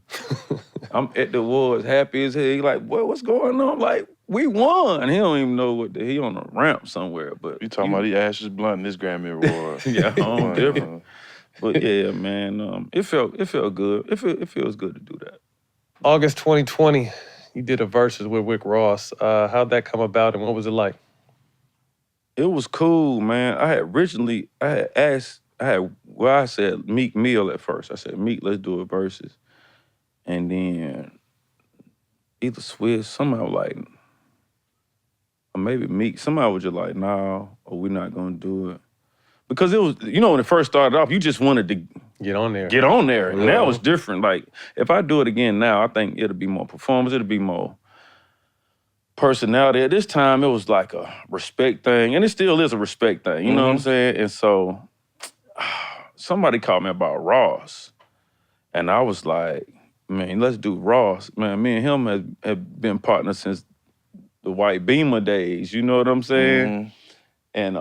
I'm at the woods, happy as hell. He like, what's going on? I'm like, we won. He don't even know he on a ramp somewhere. But You talking about he Ashes Blunt in this Grammy award. yeah, different. But yeah, man, it felt good. It feels good to do that. August 2020, you did a Verzuz with Rick Ross. How'd that come about and what was it like? It was cool, man. I said Meek Mill at first. I said, Meek, let's do a Verzuz. And then either Swiss, somehow like, or maybe Meek, somebody was just like, nah, or we're not gonna do it. Because it was, you know, when it first started off, you just wanted to get on there. And now it's different. Like, if I do it again now, I think it'll be more performance, it'll be more personality. At this time, it was like a respect thing, and it still is a respect thing, you know what I'm saying? And so, somebody called me about Ross, and I was like, man, let's do Ross. Man, me and him have been partners since the White Beamer days, you know what I'm saying? And,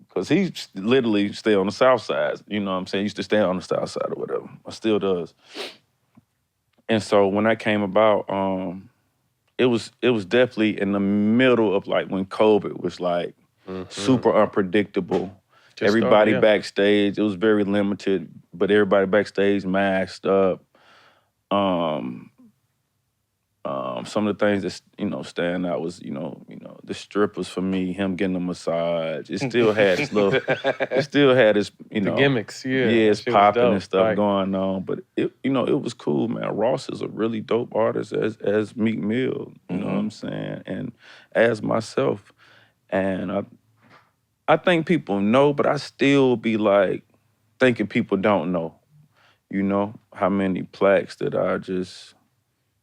because he literally stay on the south side, you know what I'm saying? He used to stay on the south side or whatever, or still does. And so when that came about, it was definitely in the middle of like when COVID was like super unpredictable. Everybody backstage, it was very limited, but everybody backstage masked up. Some of the things that, you know, stand out was, you know, the strippers for me, him getting a massage. It still had its little, it still had its, you know. The gimmicks, yeah. Yeah, it's popping and stuff going on. But, it was cool, man. Ross is a really dope artist as Meek Mill, you know what I'm saying? And as myself. And I think people know, but I still be like thinking people don't know, you know, how many plaques that I just,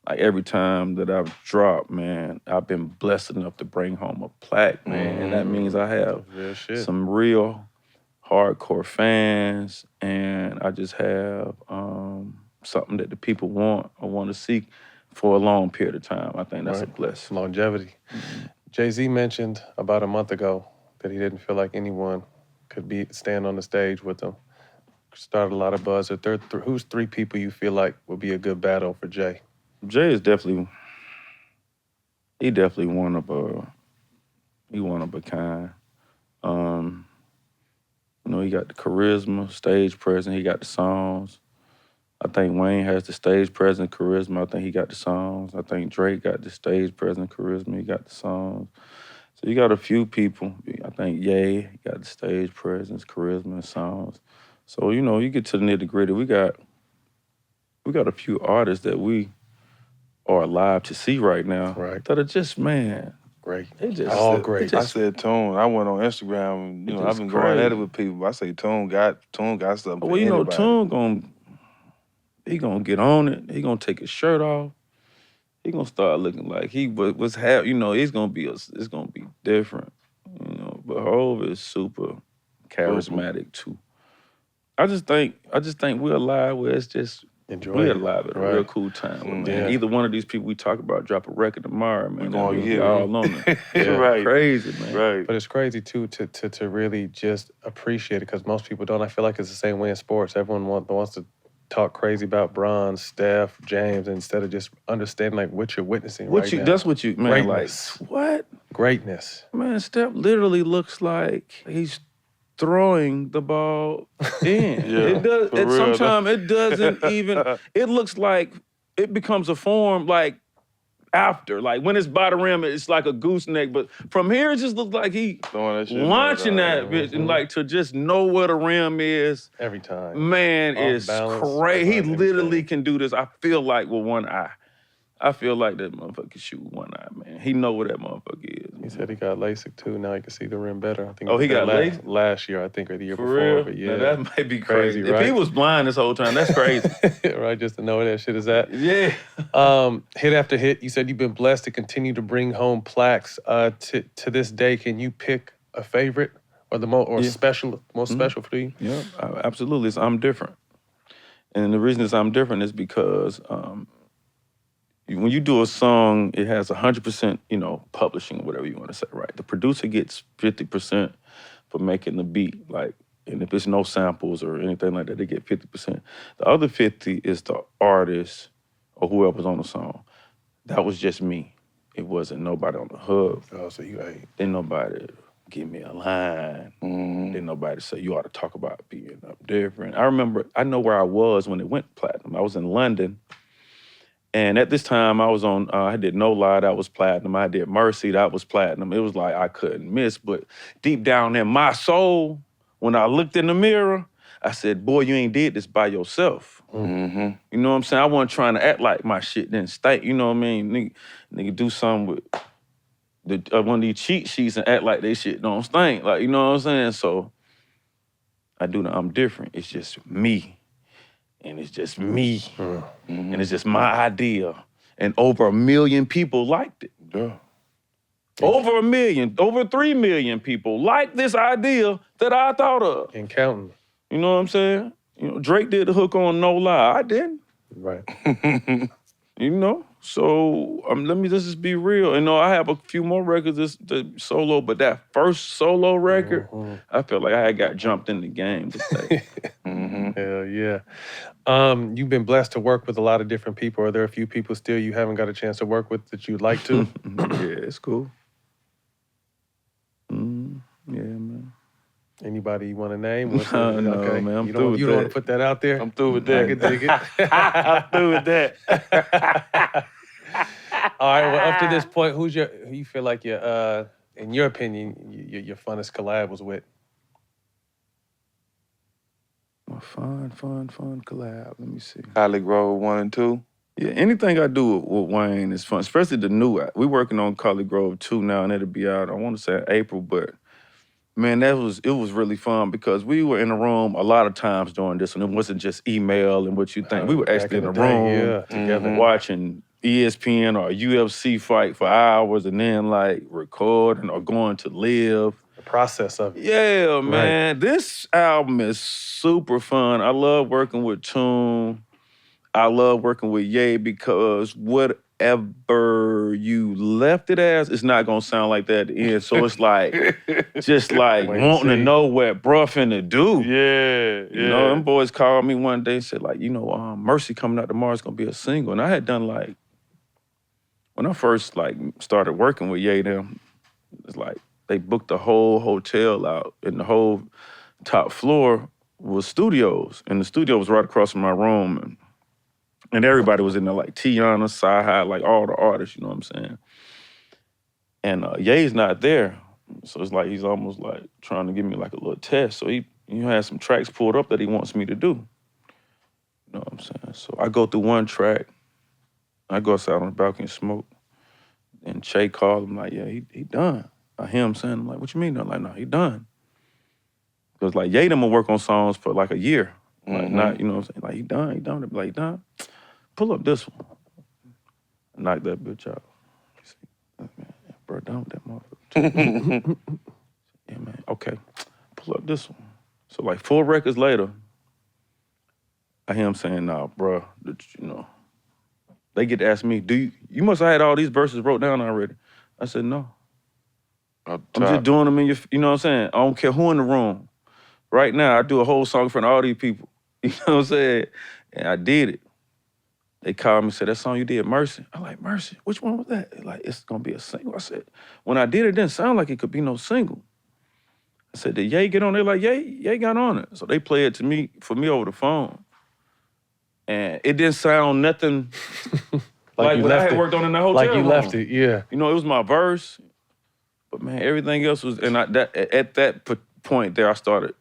like every time that I've dropped, man, I've been blessed enough to bring home a plaque, man. And that means I have some real hardcore fans, and I just have something that the people want or want to see for a long period of time. I think that's a blessing. Longevity. Jay-Z mentioned about a month ago that he didn't feel like anyone could stand on the stage with him. Started a lot of buzz. Who's three people you feel like would be a good battle for Jay? Jay is definitely one of a kind. You know, he got the charisma, stage presence, he got the songs. I think Wayne has the stage presence, charisma. I think he got the songs. I think Drake got the stage presence, charisma, he got the songs. So you got a few people. I think Ye got the stage presence, charisma, and songs. So, you know, you get to the nitty-gritty, we got a few artists that we are alive to see right now that are just, man, great. They just all great. I said Tune. I went on Instagram. You know, I've been going at it with people. I say Tune got something. Well, you know, Tune he gonna get on it. He gonna take his shirt off. He gonna start looking like he was you know, it's gonna be different. You know, but Hov is super charismatic too. I just think we're alive where it's just we're alive at a real cool time. Man. Either one of these people we talk about drop a record tomorrow, man. We're all on it. Right. Crazy, man. Right. But it's crazy too to really just appreciate it because most people don't. I feel like it's the same way in sports. Everyone wants to talk crazy about Bron, Steph, James, instead of just understanding like what you're witnessing right now. That's what you, man, Greatness. Like, what? Greatness. Man, Steph literally looks like he's throwing the ball in. It does. Sometimes it doesn't even. It looks like it becomes a form like after. Like when it's by the rim, it's like a gooseneck. But from here, it just looks like he Throwing that shit in launching there, that bitch. And like to just know where the rim is, every time. man, Off is balance, crazy. He behind literally everything. can do this, I feel like, with one eye. I feel like that motherfucker can shoot with one eye, man. He know where that motherfucker is. He said he got LASIK too. Now he can see the rim better. I think. Oh, he got LASIK? last year, I think, or the year For before. real? But yeah, Now, that might be crazy. right? If he was blind this whole time, that's crazy. right, just to know where that shit is at. Yeah. Hit after hit, you said you've been blessed to continue to bring home plaques. To this day, can you pick a favorite or the most special for you? Yeah, absolutely. I'm different. And the reason I'm different is because when you do a song, it has 100%, publishing, whatever you want to say, right? The producer gets 50% for making the beat, like, and if it's no samples or anything like that, they get 50%. The other 50 is the artist or whoever's on the song. That was just me. It wasn't nobody on the hook. Oh, so you ain't. Didn't nobody give me a line. Didn't nobody say, you ought to talk about being up different. I know where I was when it went platinum. I was in London. And at this time, I was on, I did No Lie, that was platinum. I did Mercy, that was platinum. It was like I couldn't miss. But deep down in my soul, when I looked in the mirror, I said, boy, you ain't did this by yourself. You know what I'm saying? I wasn't trying to act like my shit didn't stink. You know what I mean? Nigga do something with one of these cheat sheets and act like they shit don't stink. Like, you know what I'm saying? So I do know I'm different. It's just me. And it's just me. And it's just my idea. And over 1 million people liked it. Yeah. Over 1 million, over 3 million people liked this idea that I thought of. And counting. You know what I'm saying? Drake did the hook on No Lie. I didn't. Right. So let me just be real. I have a few more records that solo, but that first solo record, I felt like I got jumped in the game to say. Hell yeah. You've been blessed to work with a lot of different people. Are there a few people still you haven't got a chance to work with that you'd like to? Yeah, it's cool. Yeah, man. Anybody you want to name? No, okay. man, I'm you through don't, with you don't want that. to put that out there? I'm through with that. I can dig it. I'm through with that. All right, well, up to this point, who you feel like in your opinion, your funnest collab was with? A fun collab. Let me see. Holly Grove 1 and 2. Yeah, anything I do with Wayne is fun, especially the new. We're working on Collie Grove 2 now, and it'll be out, I want to say in April, but man, it was really fun because we were in the room a lot of times during this, and it wasn't just email and what you think. We were Back actually in the day, room together. watching ESPN or a UFC fight for hours and then like recording or going to live. The process of it. Yeah, man. This album is super fun. I love working with Tune. I love working with Ye because whatever you left it as, it's not gonna sound like that at the end. So it's like, just like Wait, wanting to see. know what bruh finna do. Yeah, You know, them boys called me one day and said like, Mercy coming out tomorrow is gonna be a single. And I had done like, when I first like started working with Ye them, it's like they booked the whole hotel out and the whole top floor was studios. And the studio was right across from my room. And everybody was in there, like Tiana, Sci-Hi, like all the artists, you know what I'm saying? And Ye's not there. So it's like he's almost like trying to give me like a little test. So he has some tracks pulled up that he wants me to do. You know what I'm saying? So I go through one track. I go outside on the balcony and smoke. And Che called him like, yeah, he done. I hear him saying, I'm like, what you mean? I'm like, no, he done. Because like Ye them will work on songs for like a year. Like not, you know what I'm saying? Like he done. They be like, he done? Pull up this one. Knock that bitch out. Man, bro, done with that motherfucker. Yeah, man, okay. Pull up this one. So like 4 records later, I hear him saying, nah, bro, they get to ask me, you must have had all these verses wrote down already. I said, no. I'm just doing them in your, you know what I'm saying? I don't care who in the room. Right now, I do a whole song in front of all these people. You know what I'm saying? And I did it. They called me and said, that song you did, Mercy. I'm like, Mercy? Which one was that? They're like, it's gonna be a single. I said, when I did it didn't sound like it could be no single. I said, did Ye get on there? Like, Ye got on it. So they played it for me over the phone. And it didn't sound nothing Like you what I left had it. worked on in the hotel Like you room. left it, yeah. You know, it was my verse, but man, everything else was, and at that point there, I started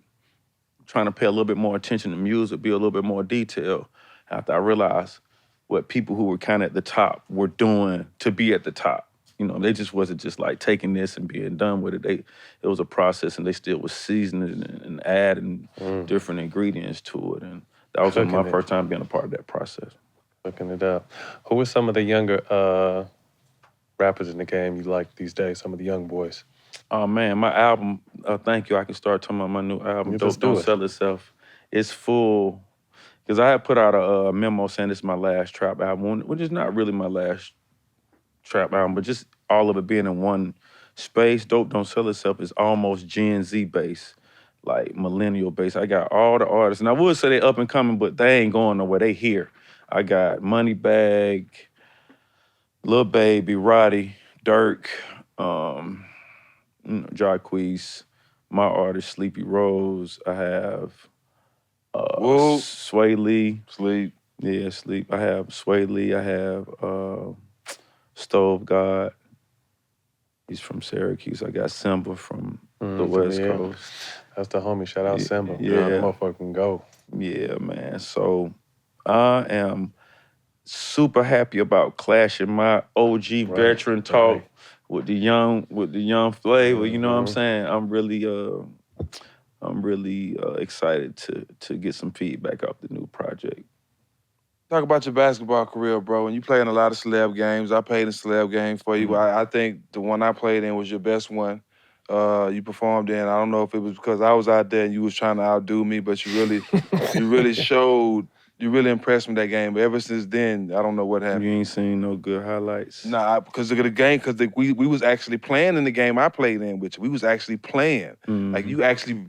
trying to pay a little bit more attention to music, be a little bit more detailed, after I realized what people who were kind of at the top were doing to be at the top. You know, they just wasn't just like taking this and being done with it. It was a process, and they still was seasoning and adding different ingredients to it. And that was my first time being a part of that process. Looking it up. Who are some of the younger rappers in the game you like these days? Some of the young boys. Oh man, my album, thank you. I can start talking about my new album, Yeah, let's Don't do it. Sell Itself. It's full, because I had put out a memo saying this is my last trap album, which is not really my last trap album, but just all of it being in one space. Dope Don't Sell Itself is almost Gen Z based, like millennial based. I got all the artists, and I would say they up and coming, but they ain't going nowhere. They here. I got Moneybag, Lil Baby, Roddy, Dirk, Jacquees, my artist Sleepy Rose. I have Sway Lee. Sleep. Yeah, Sleep. I have Sway Lee. I have Stove God. He's from Syracuse. I got Simba from the West Coast. That's the homie. Shout out Simba. Yeah. That motherfucker can go. Yeah, man. So I am super happy about clashing my OG veteran talk with the young flavor. You know what I'm saying? I'm really excited to get some feedback off the new project. Talk about your basketball career, bro. And you play in a lot of celeb games. I played in celeb games for you. I think the one I played in was your best one. You performed in. I don't know if it was because I was out there and you was trying to outdo me, but you really showed. You really impressed me that game. But ever since then, I don't know what happened. You ain't seen no good highlights? Nah, because of the game, because we was actually playing in the game I played in with you. We was actually playing. Like, you actually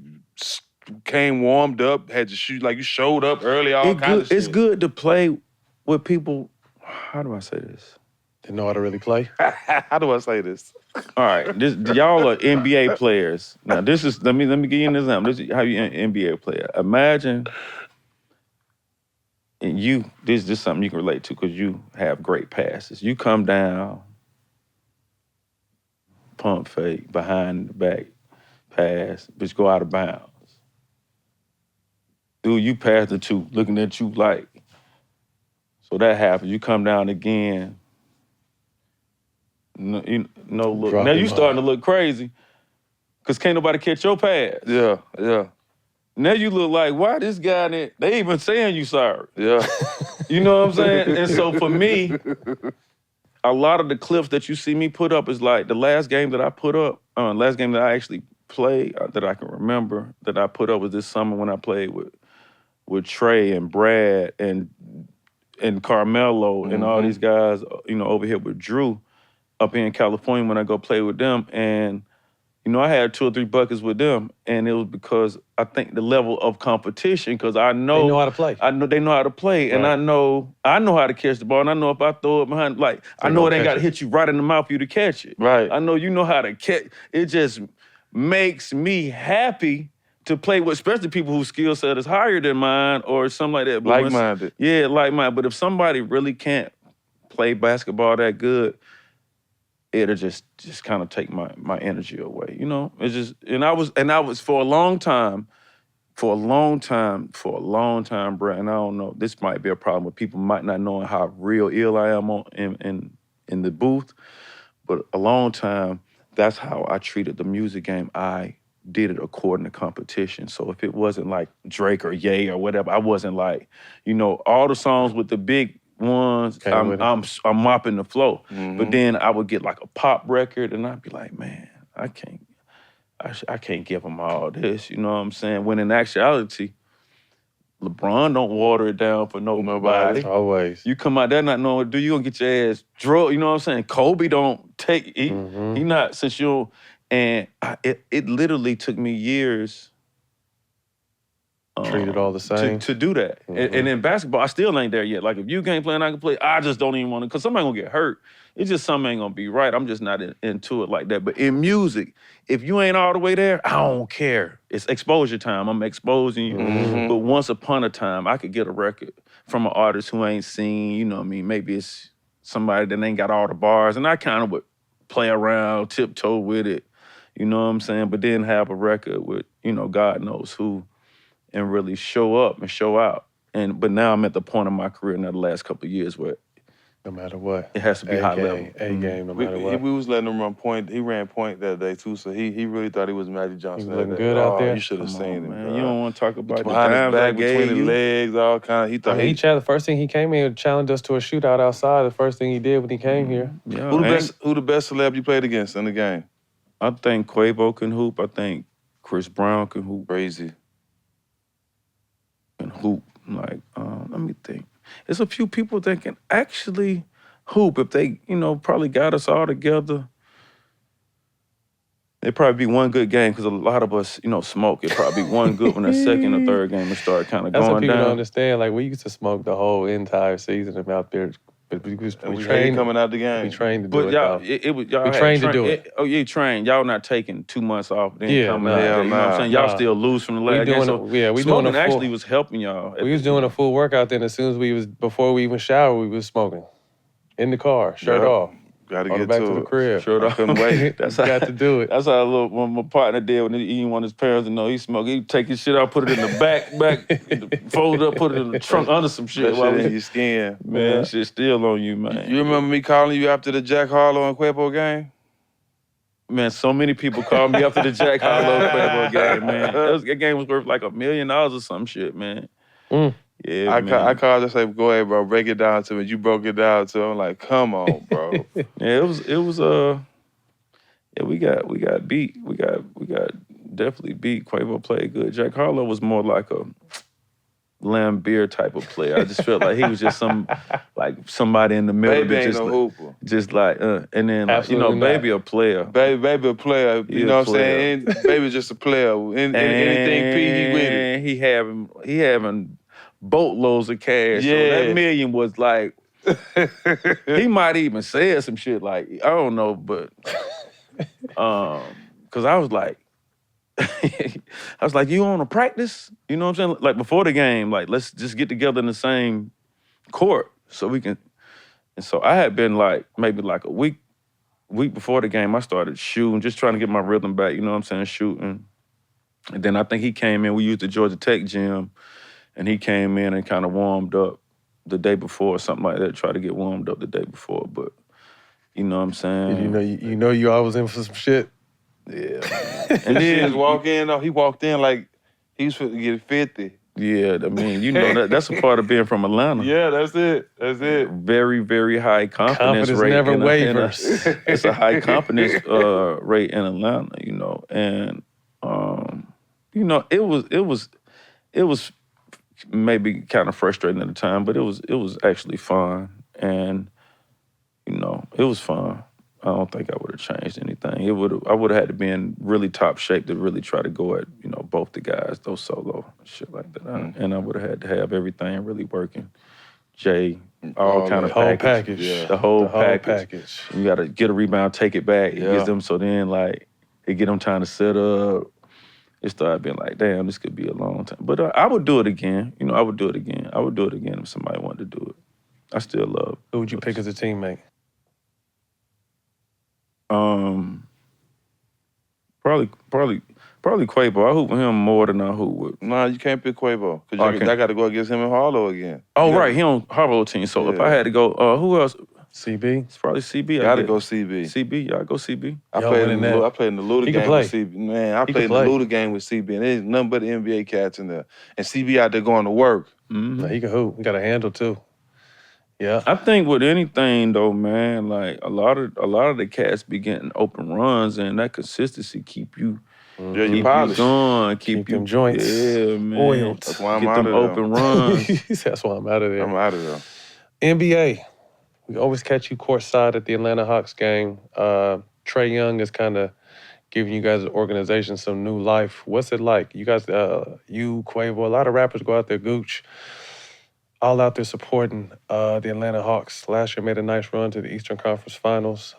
came warmed up, had to shoot, like you showed up early, all kinds of shit. It's good to play with people, how do I say this? They know how to really play. How do I say this? All right, y'all are NBA players. Now this is, let me give you an example. This is how you an NBA player. Imagine, and this is something you can relate to because you have great passes. You come down, pump fake, behind the back, pass, bitch go out of bounds. Dude, you pass the two, looking at you like, so that happens. You come down again, no look. Drop now him you off. starting to look crazy because can't nobody catch your pass. Yeah. Now you look like, why this guy, they even saying you sorry. Yeah. You know what I'm saying? And so for me, a lot of the clips that you see me put up is like the last game that I put up, last game that I actually played that I can remember that I put up was this summer when I played with Trey and Brad and Carmelo and all these guys, over here with Drew up here in California when I go play with them. And, I had 2 or 3 buckets with them, and it was because I think the level of competition, because I know They know how to play. I know they know how to play, and I know how to catch the ball, and I know if I throw it behind, like I know it ain't got to hit you right in the mouth for you to catch it. Right. I know you know how to catch. It just makes me happy to play with, especially people whose skill set is higher than mine or something like that. But Like-minded. Yeah, like-minded. But if somebody really can't play basketball that good, it'll just kind of take my energy away. It's just, and I was for a long time, bro, and I don't know, this might be a problem with people might not knowing how real ill I am in the booth, but a long time, that's how I treated the music game. I did it according to competition. So if it wasn't like Drake or Ye or whatever, I wasn't like, all the songs with the big ones, I'm mopping the flow. But then I would get like a pop record and I'd be like, man, I can't give them all this, you know what I'm saying? When in actuality, LeBron don't water it down for nobody. Always. You come out there not knowing what to do, you gonna get your ass drugged, you know what I'm saying? Kobe don't take, he not, since you, and it literally took me years treated all the same. To do that. And in basketball, I still ain't there yet. Like, if you can't play and I can play, I just don't even want to, because somebody gonna get hurt. It's just something ain't gonna be right. I'm just not into it like that. But in music, if you ain't all the way there, I don't care. It's exposure time. I'm exposing you. But once upon a time, I could get a record from an artist who ain't seen, maybe it's somebody that ain't got all the bars, and I kind of would play around, tiptoe with it, you know what I'm saying? But then have a record with, you know, God knows who, and really show up and show out. But now I'm at the point of my career in the last couple of years where No matter what. it has to be high level. A game, no matter what. We was letting him run point. He ran point that day too, so he really thought he was Magic Johnson. He was looking that day. good out there? You should have Come seen on, him, man. bro. You don't want to talk about the Behind his dimes I back, between gave his you. legs, all kind of. He thought he. The first thing he came in, challenged us to a shootout outside. The first thing he did when he came here. Yeah, Who the best celeb you played against in the game? I think Quavo can hoop. I think Chris Brown can hoop. Crazy. Can hoop. Like, let me think. There's a few people that can actually hoop if they, you know, probably got us all together. It'd probably be one good game because a lot of us, you know, smoke. It'd probably be one good when the second or third game would start kind of That's what going people don't down. understand. Like, we used to smoke the whole entire season and out there. But we trained coming out the game. We trained to do But it, y'all, though. it was y'all We had trained to do it. Oh, yeah, trained. Y'all not taking 2 months off, then Yeah, coming nah, out there. hell You know what I'm nah, saying? Y'all nah. still lose from the We last game. doing So we doing smoking a full, actually was helping y'all. We was doing a full workout then. As soon as before we even shower, we was smoking. In the car, shirt Yep. off. Gotta All get back to to the it. crib. Sure I couldn't wait. That's Got to do it. That's how when my partner did when he didn't want his parents to know he smoked. He'd take his shit out, put it in the back, fold it up, put it in the trunk under some shit. That shit in your skin. Man, shit still on you, man. You remember me calling you after the Jack Harlow and Quavo game? Man, so many people called me after the Jack Harlow Quavo game, man. That game was worth like $1 million or some shit, man. Mm. Yeah, I man. called and said, go ahead, bro, break it down to me. You broke it down to me. I'm like, come on, bro. Yeah, it was yeah, we got beat. We got definitely beat. Quavo played good. Jack Harlow was more like a Lambeer type of player. I just felt like he was just somebody in the middle. Baby that ain't just no like, hooper. just like and then like, you know, Absolutely not. Baby a player. Baby a player. He You a know what I'm player. saying? Baby just a player. Anything P, he with it. And he having boatloads of cash. So Yeah. that million was like he might even said some shit like, I don't know, but cause I was like you want to practice? You know what I'm saying? Like before the game, like let's just get together in the same court so we can. And so I had been like maybe like a week before the game, I started shooting, just trying to get my rhythm back, you know what I'm saying, shooting. And then I think he came in, we used the Georgia Tech gym, and he came in and kind of warmed up the day before or something like that, tried to get warmed up the day before, but you know what I'm saying? You know you always in for some shit. Yeah. And then just walk in, though, he walked in like he was finna get 50. Yeah, I mean, you know, that's a part of being from Atlanta. Yeah, that's it. That's it. Very, very high confidence Confidence rate. never in wavers. It's a high confidence rate in Atlanta, you know. And, you know, it was maybe kind of frustrating at the time, but it was actually fun. And, you know, it was fun. I don't think I would have changed anything. I would have had to be in really top shape to really try to go at, you know, both the guys, those solo, shit like that. And I would have had to have everything really working. Jay, all kind of package. Yeah. The whole package. package. You got to get a rebound, take it back. It Yeah. gets them, so then, like, it get them trying to set up. It started being like, damn, this could be a long time. But I would do it again. You know, I would do it again. I would do it again if somebody wanted to do it. I still love. Who would you pick as a teammate? Probably Quavo. I hoop with him more than I hoop with. Nah, you can't pick Quavo. Because Okay. I got to go against him and Harlow again. Oh, You right, he on Harlow team. So if Yeah. I had to go, who else? CB? It's probably CB. Got to guess. go CB. CB, y'all go CB. I Y'all played winning in that. I played in the Luda He can game play. with CB. Man, I He played in can the play. Luda game with CB, and there's nothing but NBA cats in there. And CB out there going to work. Mm-hmm. No, he can hoop. He got a handle too. Yeah. I think with anything though, man, like a lot of the cats be getting open runs, and that consistency keep you. Yeah, Keep you you polished. going, Keep you, them joints yeah, man. oiled. That's why I'm Get out them of there. open runs. That's why I'm out of there. I'm out of there. NBA. We always catch you courtside at the Atlanta Hawks game. Trae Young is kind of giving you guys, the organization, some new life. What's it like? You guys, you, Quavo, a lot of rappers go out there, Gooch, all out there supporting the Atlanta Hawks. Last year made a nice run to the Eastern Conference Finals.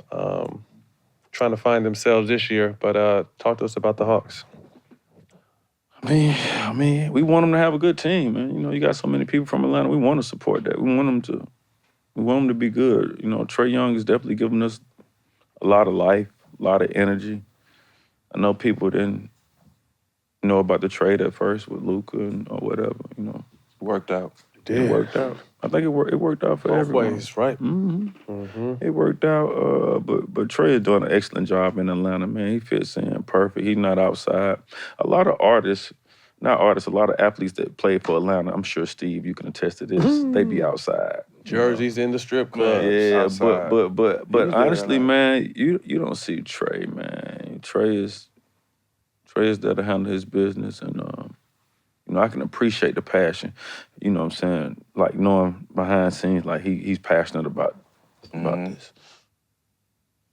Trying to find themselves this year, but talk to us about the Hawks. I mean, we want them to have a good team, man. You know, you got so many people from Atlanta. We want to support that. We want them to We want them to be good. You know, Trae Young is definitely giving us a lot of life, a lot of energy. I know people didn't know about the trade at first with Luka or whatever, you know. Worked out. It worked out. I think it worked out for Both everyone. ways, right? It worked out, but Trey is doing an excellent job in Atlanta, man. He fits in perfect. He's not outside. A lot of artists, not artists, a lot of athletes that play for Atlanta, I'm sure, Steve, you can attest to this, they be outside. Jerseys in the strip club. Yeah, outside. but was there honestly, that man, you don't see Trey, man. Trey is there to handle his business, and you know, I can appreciate the passion. You know what I'm saying? Like knowing behind scenes, like he's passionate about this.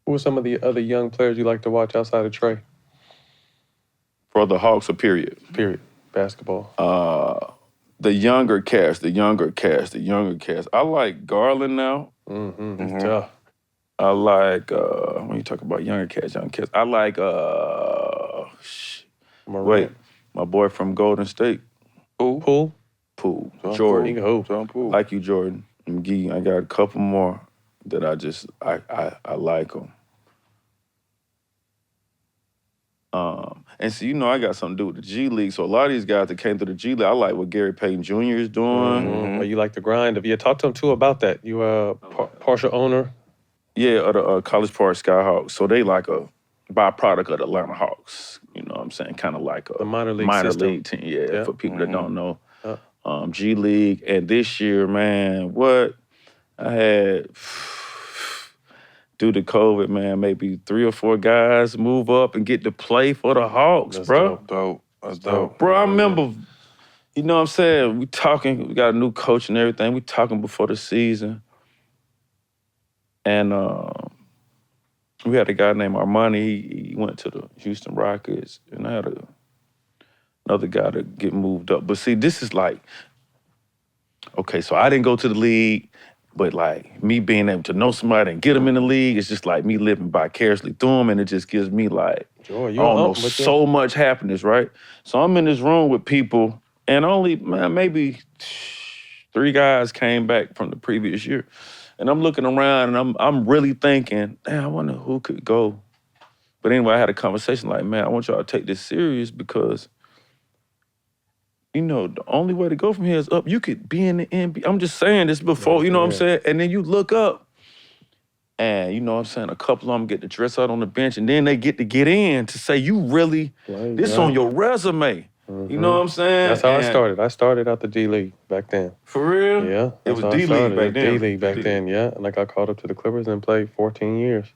Who are some of the other young players you like to watch outside of Trey? For the Hawks, period. Period. Basketball. The younger cast. I like Garland now. It's tough. I like when you talk about younger cast. I like Morant. my boy from Golden State. Poole. Jordan. He can hoop. John Poole. Like you, Jordan. McGee. I got a couple more that I like them. And so, you know, I got something to do with the G League. So a lot of these guys that came through the G League, I like what Gary Payton Jr. is doing. Or you like the grind. Yeah, talk to him too about that. You a partial owner? Yeah, of the College Park Skyhawks. So they like a byproduct of the Atlanta Hawks. You know what I'm saying? Kind of like a The minor league system. team. Yeah, for people that don't know. Yeah. G League. And this year, man, what I had, due to COVID, man, maybe 3 or 4 guys move up and get to play for the Hawks, That's bro. Dope. That's dope. Bro, I remember, you know what I'm saying? We talking, we got a new coach and everything. We talking before the season. And we had a guy named Armani. He went to the Houston Rockets. And I had another guy to get moved up. But see, this is like, okay, so I didn't go to the league, but like me being able to know somebody and get them in the league, it's just like me living vicariously through them, and it just gives me like, Joy, I don't know, so much happiness, right? So I'm in this room with people, and only, man, maybe 3 guys came back from the previous year. And I'm looking around, and I'm really thinking, damn, I wonder who could go. But anyway, I had a conversation like, man, I want y'all to take this serious because, you know, the only way to go from here is up. You could be in the NBA. I'm just saying this before, you know what I'm saying? And then you look up, and you know what I'm saying, a couple of them get to dress out on the bench, and then they get to get in to say, you really, this on your resume. You know what I'm saying? That's how I started. I started out the D League back then. For real? Yeah. It was that's how I D-League started. back then. D-League back then, yeah. And I got called up to the Clippers and played 14 years.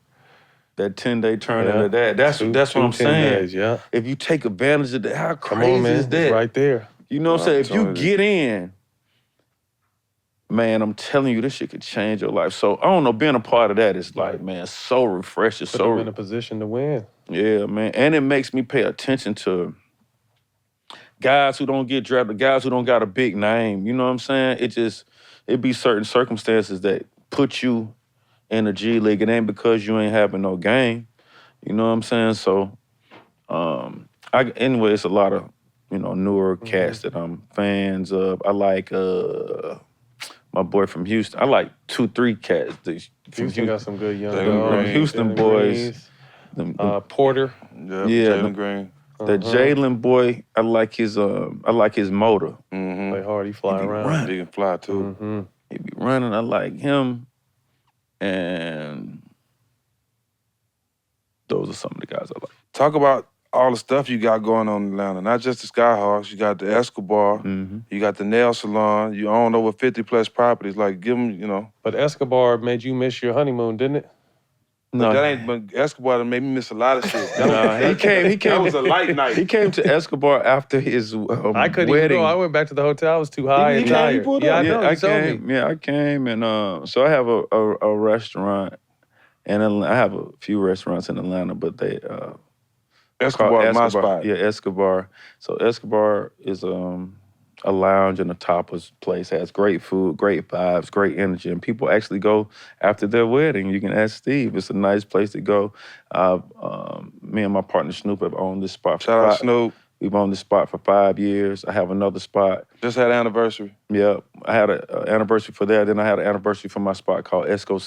That 10-day turn Yeah. into that. That's what I'm 10 saying. days, yeah. If you take advantage of that, how Come crazy on, man. is that? It's right there. You know what I'm saying? If you Opportunity. get in, man, I'm telling you, this shit could change your life. So I don't know, being a part of that is like, man, so refreshing. Put them in a position to win. Yeah, man. And it makes me pay attention to guys who don't get drafted, guys who don't got a big name. You know what I'm saying? It be certain circumstances that put you in the G League. It ain't because you ain't having no game. You know what I'm saying? So, anyway, it's a lot of, you know, newer cats that I'm fans of. I like my boy from Houston. I like 2-3 cats. Houston got some good young Jalen dogs. Green. Houston Jalen boys. Greens, Porter. Yeah, Yeah, Jalen Green. The Jalen boy, I like his motor. Play hard, he fly around. He can fly too. He be running. I like him, and those are some of the guys I like. Talk about all the stuff you got going on in Atlanta. Not just the Skyhawks. You got the Escobar. You got the nail salon. You own over 50 plus properties. Like, give them, you know. But Escobar made you miss your honeymoon, didn't it? But that ain't. But Escobar done made me miss a lot of shit. He came. That was a light night. He came to Escobar after his I couldn't wedding. even go. I went back to the hotel. I was too high and tired. Yeah, I know. I You told came. me. Yeah, I came, and so I have a restaurant, and I have a few restaurants in Atlanta, but they Escobar is my Escobar. spot. Yeah, Escobar. So Escobar is a lounge and a tapas place. Has great food, great vibes, great energy, and people actually go after their wedding. You can ask Steve. It's a nice place to go. Me and my partner Snoop have owned this spot. Shout out Snoop. We've owned this spot for 5 years. I have another spot. Just had an anniversary. Yep, I had an anniversary for that. Then I had an anniversary for my spot called Esco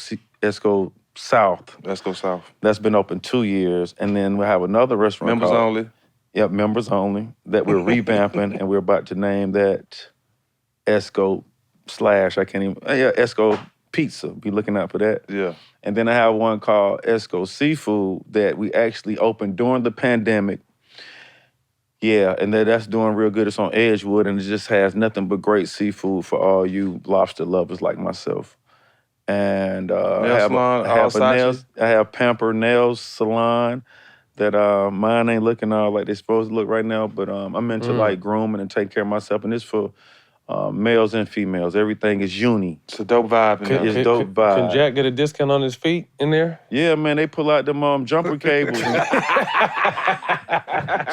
South. Let's go south. That's been open 2 years. And then we have another restaurant Members called, only. Yep, members only, that we're revamping, and we're about to name that Esco Esco Pizza. Be looking out for that. Yeah. And then I have one called Esco Seafood that we actually opened during the pandemic. Yeah, and that's doing real good. It's on Edgewood, and it just has nothing but great seafood for all you lobster lovers like myself. And I have Pamper Nails Salon that mine ain't looking all like they're supposed to look right now, but I'm into like grooming and taking care of myself, and it's for males and females. Everything is uni. It's a dope vibe in there. It's dope vibe. Can Jack get a discount on his feet in there? Yeah, man, they pull out them jumper cables and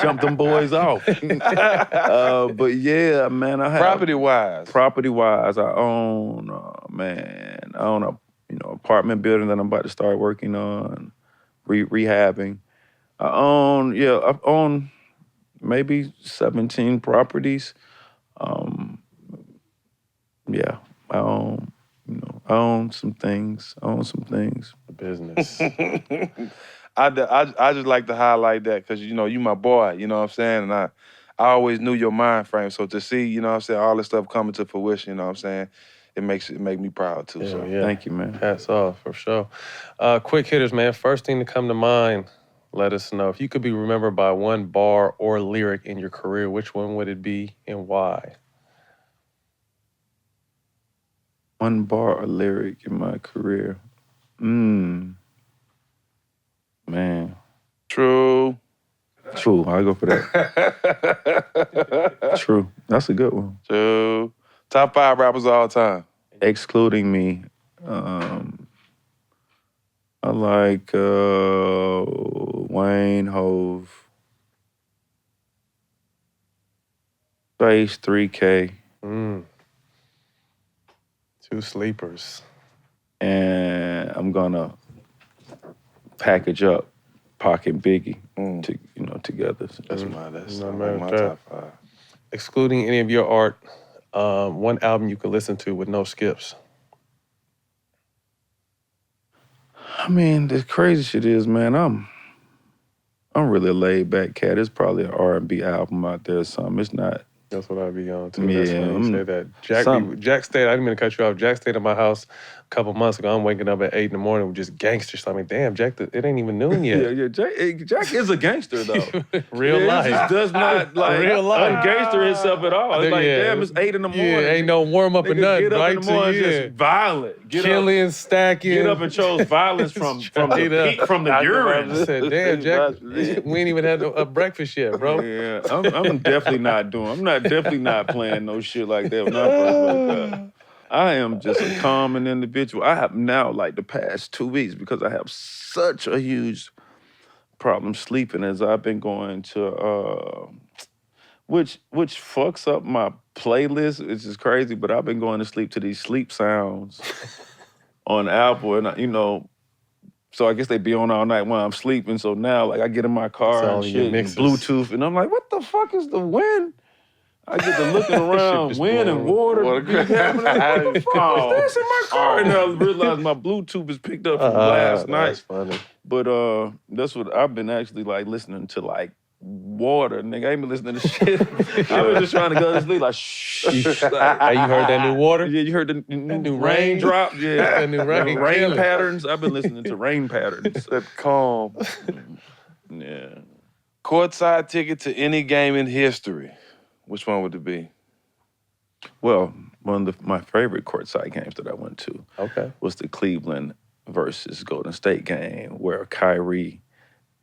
jump them boys off. But yeah, man, I have Property-wise, I own, I own a apartment building that I'm about to start working on, rehabbing. I own maybe 17 properties. Yeah, I own some things. Business. I just like to highlight that because, you my boy, you know what I'm saying? And I always knew your mind frame. So to see, all this stuff coming to fruition, you know what I'm saying? It make me proud too. Yeah, so yeah. Thank you, man. Hats off, for sure. Quick hitters, man. First thing to come to mind, let us know. If you could be remembered by one bar or lyric in your career, which one would it be and why? One bar or lyric in my career. Man. True. I'll go for that. True. That's a good one. True. Top 5 rappers of all time. Excluding me, I like Wayne, Hove, Space, 3K. Two sleepers. And I'm gonna package up Pac and Biggie together. That's my matter top 5. Excluding any of your art, one album you could listen to with no skips. I mean, the crazy shit is, man, I'm really a laid back cat. It's probably an R&B album out there or something. It's not. That's what I'd be on too. Yeah, That's funny you say that. Jack stayed, I didn't mean to cut you off. Jack stayed at my house a couple months ago. I'm waking up at 8 in the morning with just gangsters. I mean, damn, Jack, it ain't even noon yet. Yeah, Jack is a gangster though. Real life. He just does not Real life. ungangster himself at all. It's like, damn, it's 8 in the morning. Yeah, ain't no warm up or nothing. Get up right in the morning, to just violent. Killing, stacking. Get up and chose violence from the urine. I said, damn, Jack, we ain't even had a breakfast yet, bro. Yeah, I'm definitely not playing no shit like that when I first woke up. I am just a calming individual. I have now, like the past 2 weeks, because I have such a huge problem sleeping as I've been going to, which fucks up my playlist, which is crazy, but I've been going to sleep to these sleep sounds on Apple, and so I guess they be on all night while I'm sleeping. So now, like, I get in my car and shit, and Bluetooth, and I'm like, what the fuck is the wind? I get to looking around, wind and water. Be happening. Like, what the fuck is this in my car? And I realized my Bluetooth is picked up from last night. That's funny. But that's what I've been actually like listening to, like water. Nigga, I ain't been listening to shit. I've been just trying to go to sleep, like shh. Hey, you heard that new water? Yeah, you heard the new rain drop? Yeah, that new rain. Rain patterns. I've been listening to rain patterns. That calm. Yeah. Courtside ticket to any game in history. Which one would it be? Well, one of my favorite courtside games that I went to was the Cleveland versus Golden State game, where Kyrie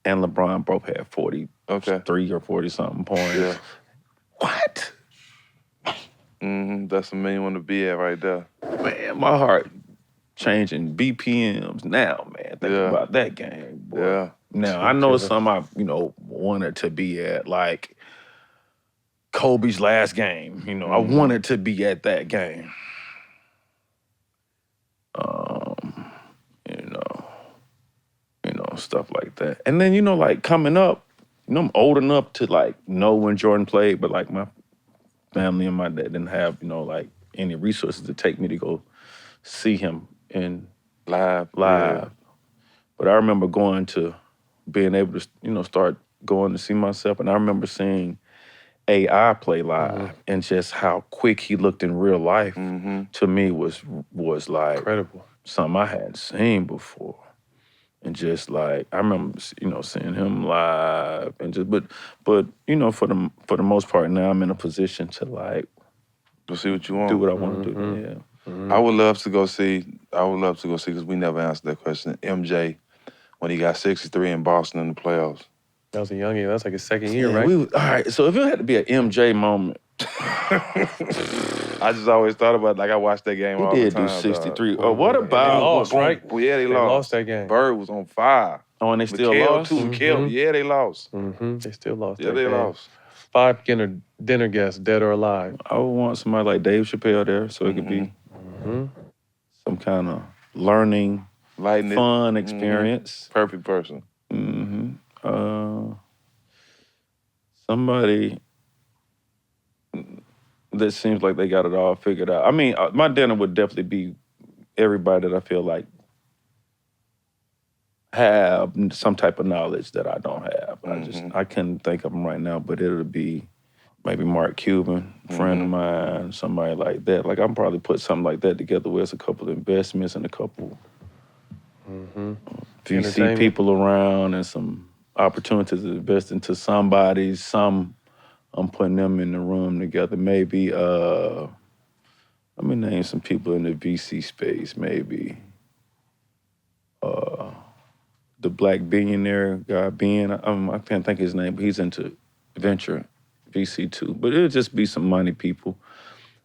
and LeBron both had 43 or 40-something points. Yeah. What? That's the main one to be at right there. Man, my heart changing BPMs now, man. Thinking about that game, boy. Yeah. Now, I know some I, wanted to be at, like Kobe's last game. I wanted to be at that game. Stuff like that. And then, like coming up, I'm old enough to like know when Jordan played, but like my family and my dad didn't have, like any resources to take me to go see him in Live. live. But I remember going to being able to, start going to see myself. And I remember seeing AI play live and just how quick he looked in real life to me was like Incredible. something I hadn't seen before. And just like I remember, seeing him live and just but for the most part now I'm in a position to like To see what you want. do what I want to do. Yeah. I would love to go see, because we never answered that question, MJ, when he got 63 in Boston in the playoffs. That was a young year. That's like his second year, Yeah, right? all right, so if it had to be an MJ moment, I just always thought about, like, I watched that game all he the did time. do 63. dog. Oh, what They about? lost, right? Well, yeah, they lost. that game. Bird was on fire. Oh, and they still Mikal, lost? too. Mikal, yeah, they lost. They still lost Yeah, that they game. lost. 5 dinner guests, dead or alive. I would want somebody like Dave Chappelle there so it could be some kind of learning, Lighting fun experience. Perfect person. Somebody that seems like they got it all figured out. I mean, my dinner would definitely be everybody that I feel like have some type of knowledge that I don't have. I couldn't think of them right now, but it'll be maybe Mark Cuban, friend of mine, somebody like that. Like I'm probably put something like that together with a couple of investments and a couple VC people around and some opportunities to invest into somebody. I'm putting them in the room together. Maybe let me name some people in the VC space. Maybe the black billionaire guy, I can't think of his name, but he's into venture VC too. But it'll just be some money people.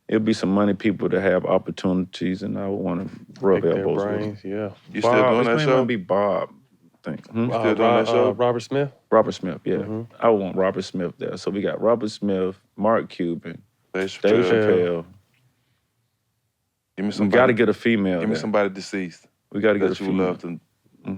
It'll be some money people that have opportunities, and I would want to rub Pick their elbows with them. brains, yeah. You still doing that His name show? might be Bob, I think. Still doing that show? Robert Smith? Robert Smith, yeah. I would want Robert Smith there. So we got Robert Smith, Mark Cuban, Dave Dave Chappelle. Chappelle. Give me We somebody. got to get a female Give me there. somebody deceased We got to get a that you would female. love to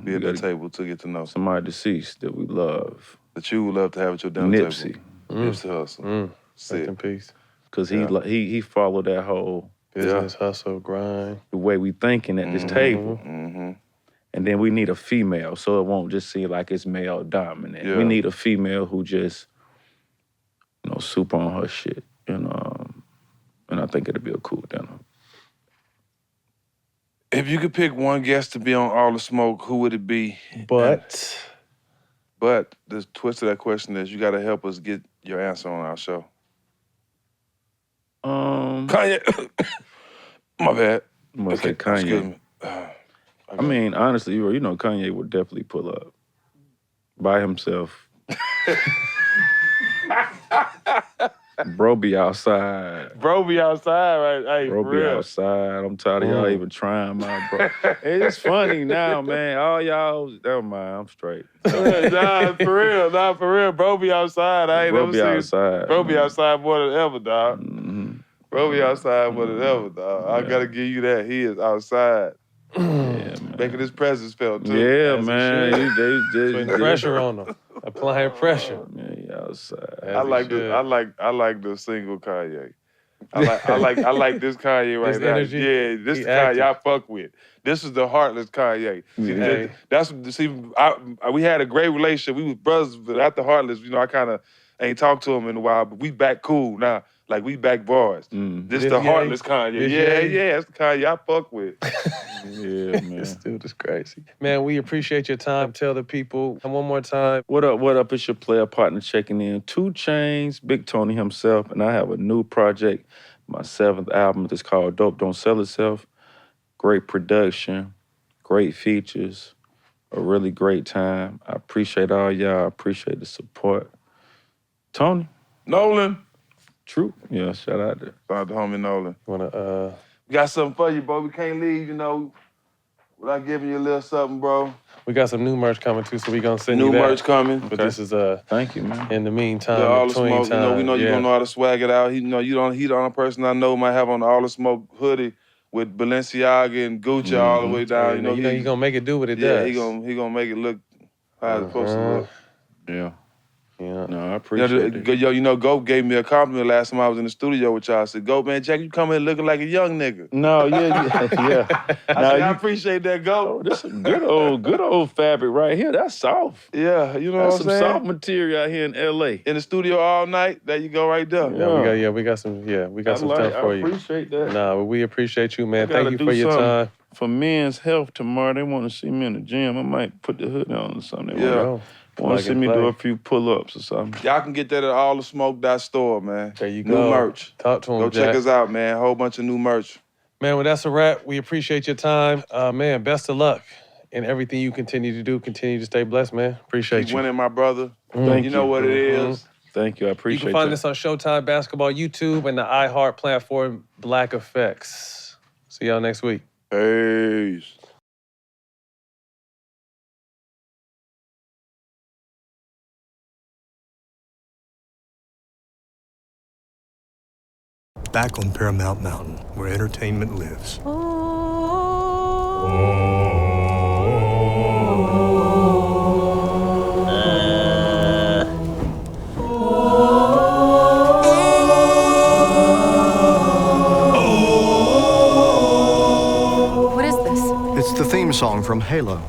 be at that table to get to know. Somebody deceased that we love. That you would love to have at your dinner Nipsey. table. Nipsey Hussle. Rest in peace. Because he followed that whole Business, hustle, grind. the way we thinking at this table. And then we need a female, so it won't just seem like it's male dominant. Yeah. We need a female who just, super on her shit, and I think it'll be a cool dinner. If you could pick one guest to be on All the Smoke, who would it be? But the twist of that question is you got to help us get your answer on our show. Kanye. My bad. I'm gonna say Excuse Kanye. me. I mean, honestly, Kanye would definitely pull up by himself. Bro be outside. Bro be outside, right? Hey, Bro for be real. outside. I'm tired of y'all even trying my bro. It's funny now, man. All y'all, never mind, I'm straight. Nah, for real. Bro be outside. I ain't Bro never be seen outside. Bro be outside more than ever, dog. Bro be Mm-hmm. outside more than ever, dog. I gotta give you that. He is outside. Yeah, man. Making his presence felt too. Yeah, As he man. Putting pressure on them. Applying pressure. Man, he outside. I like the single Kanye. I like this Kanye right This now. energy? Yeah, this He is Kanye active. I fuck with. This is the heartless Kanye. See, Hey. we had a great relationship. We was brothers, but after heartless, I kind of ain't talked to him in a while. But we back cool now. Like we back bars. This This the Ye? heartless Kanye. This Yeah, Ye? that's the Kanye I fuck with. Yeah, man. This dude is crazy. Man, we appreciate your time. Tell the people one more time. What up? It's your player partner checking in. 2 Chainz, Big Tony himself, and I have a new project. My 7th album is called Dope Don't Sell Itself. Great production, great features, a really great time. I appreciate all y'all. I appreciate the support. Tony? Nolan. True. Yeah, shout out there. Shout out to homie Nolan. Wanna We got something for you, bro. We can't leave, without giving you a little something, bro. we got some new merch coming too, so we gonna send New you that. merch coming. But this is Thank you, man. in the meantime, The All the between Smoke, time. we know you're gonna know how to swag it out. He the only person I know might have on the All the Smoke hoodie with Balenciaga and Gucci all the way down. You're gonna make it do what it yeah, does. he gonna make it look how it's supposed to look. Yeah. Yeah. No, I appreciate it. Go gave me a compliment last time I was in the studio with y'all. I said, Go, man, Jack, you come in looking like a young nigga. No, yeah. I appreciate that, Go. Oh, this is good old fabric right here. That's soft. Yeah, you know That's what I'm some saying? soft material out here in L.A. In the studio all night, there you go right there. We got some stuff for you. I appreciate that. No, we appreciate you, man. I gotta Thank you do for your something time. for men's health tomorrow. They want to see me in the gym. I might put the hood on or something. They want to see me do a few pull-ups or something. Y'all can get that at allthesmoke.store, man. There you New go. merch. Talk to him, Go check Jack. us out, man. A whole bunch of new merch. Man, well, that's a wrap. We appreciate your time. Man, best of luck in everything you continue to do. Continue to stay blessed, man. Appreciate Keep you. winning, my brother. Thank you know what it is. Thank you. I You appreciate can find that. this on Showtime Basketball YouTube and the iHeart platform, Black Effects. See y'all next week. Peace. Back on Paramount Mountain, where entertainment lives. What is this? It's the theme song from Halo.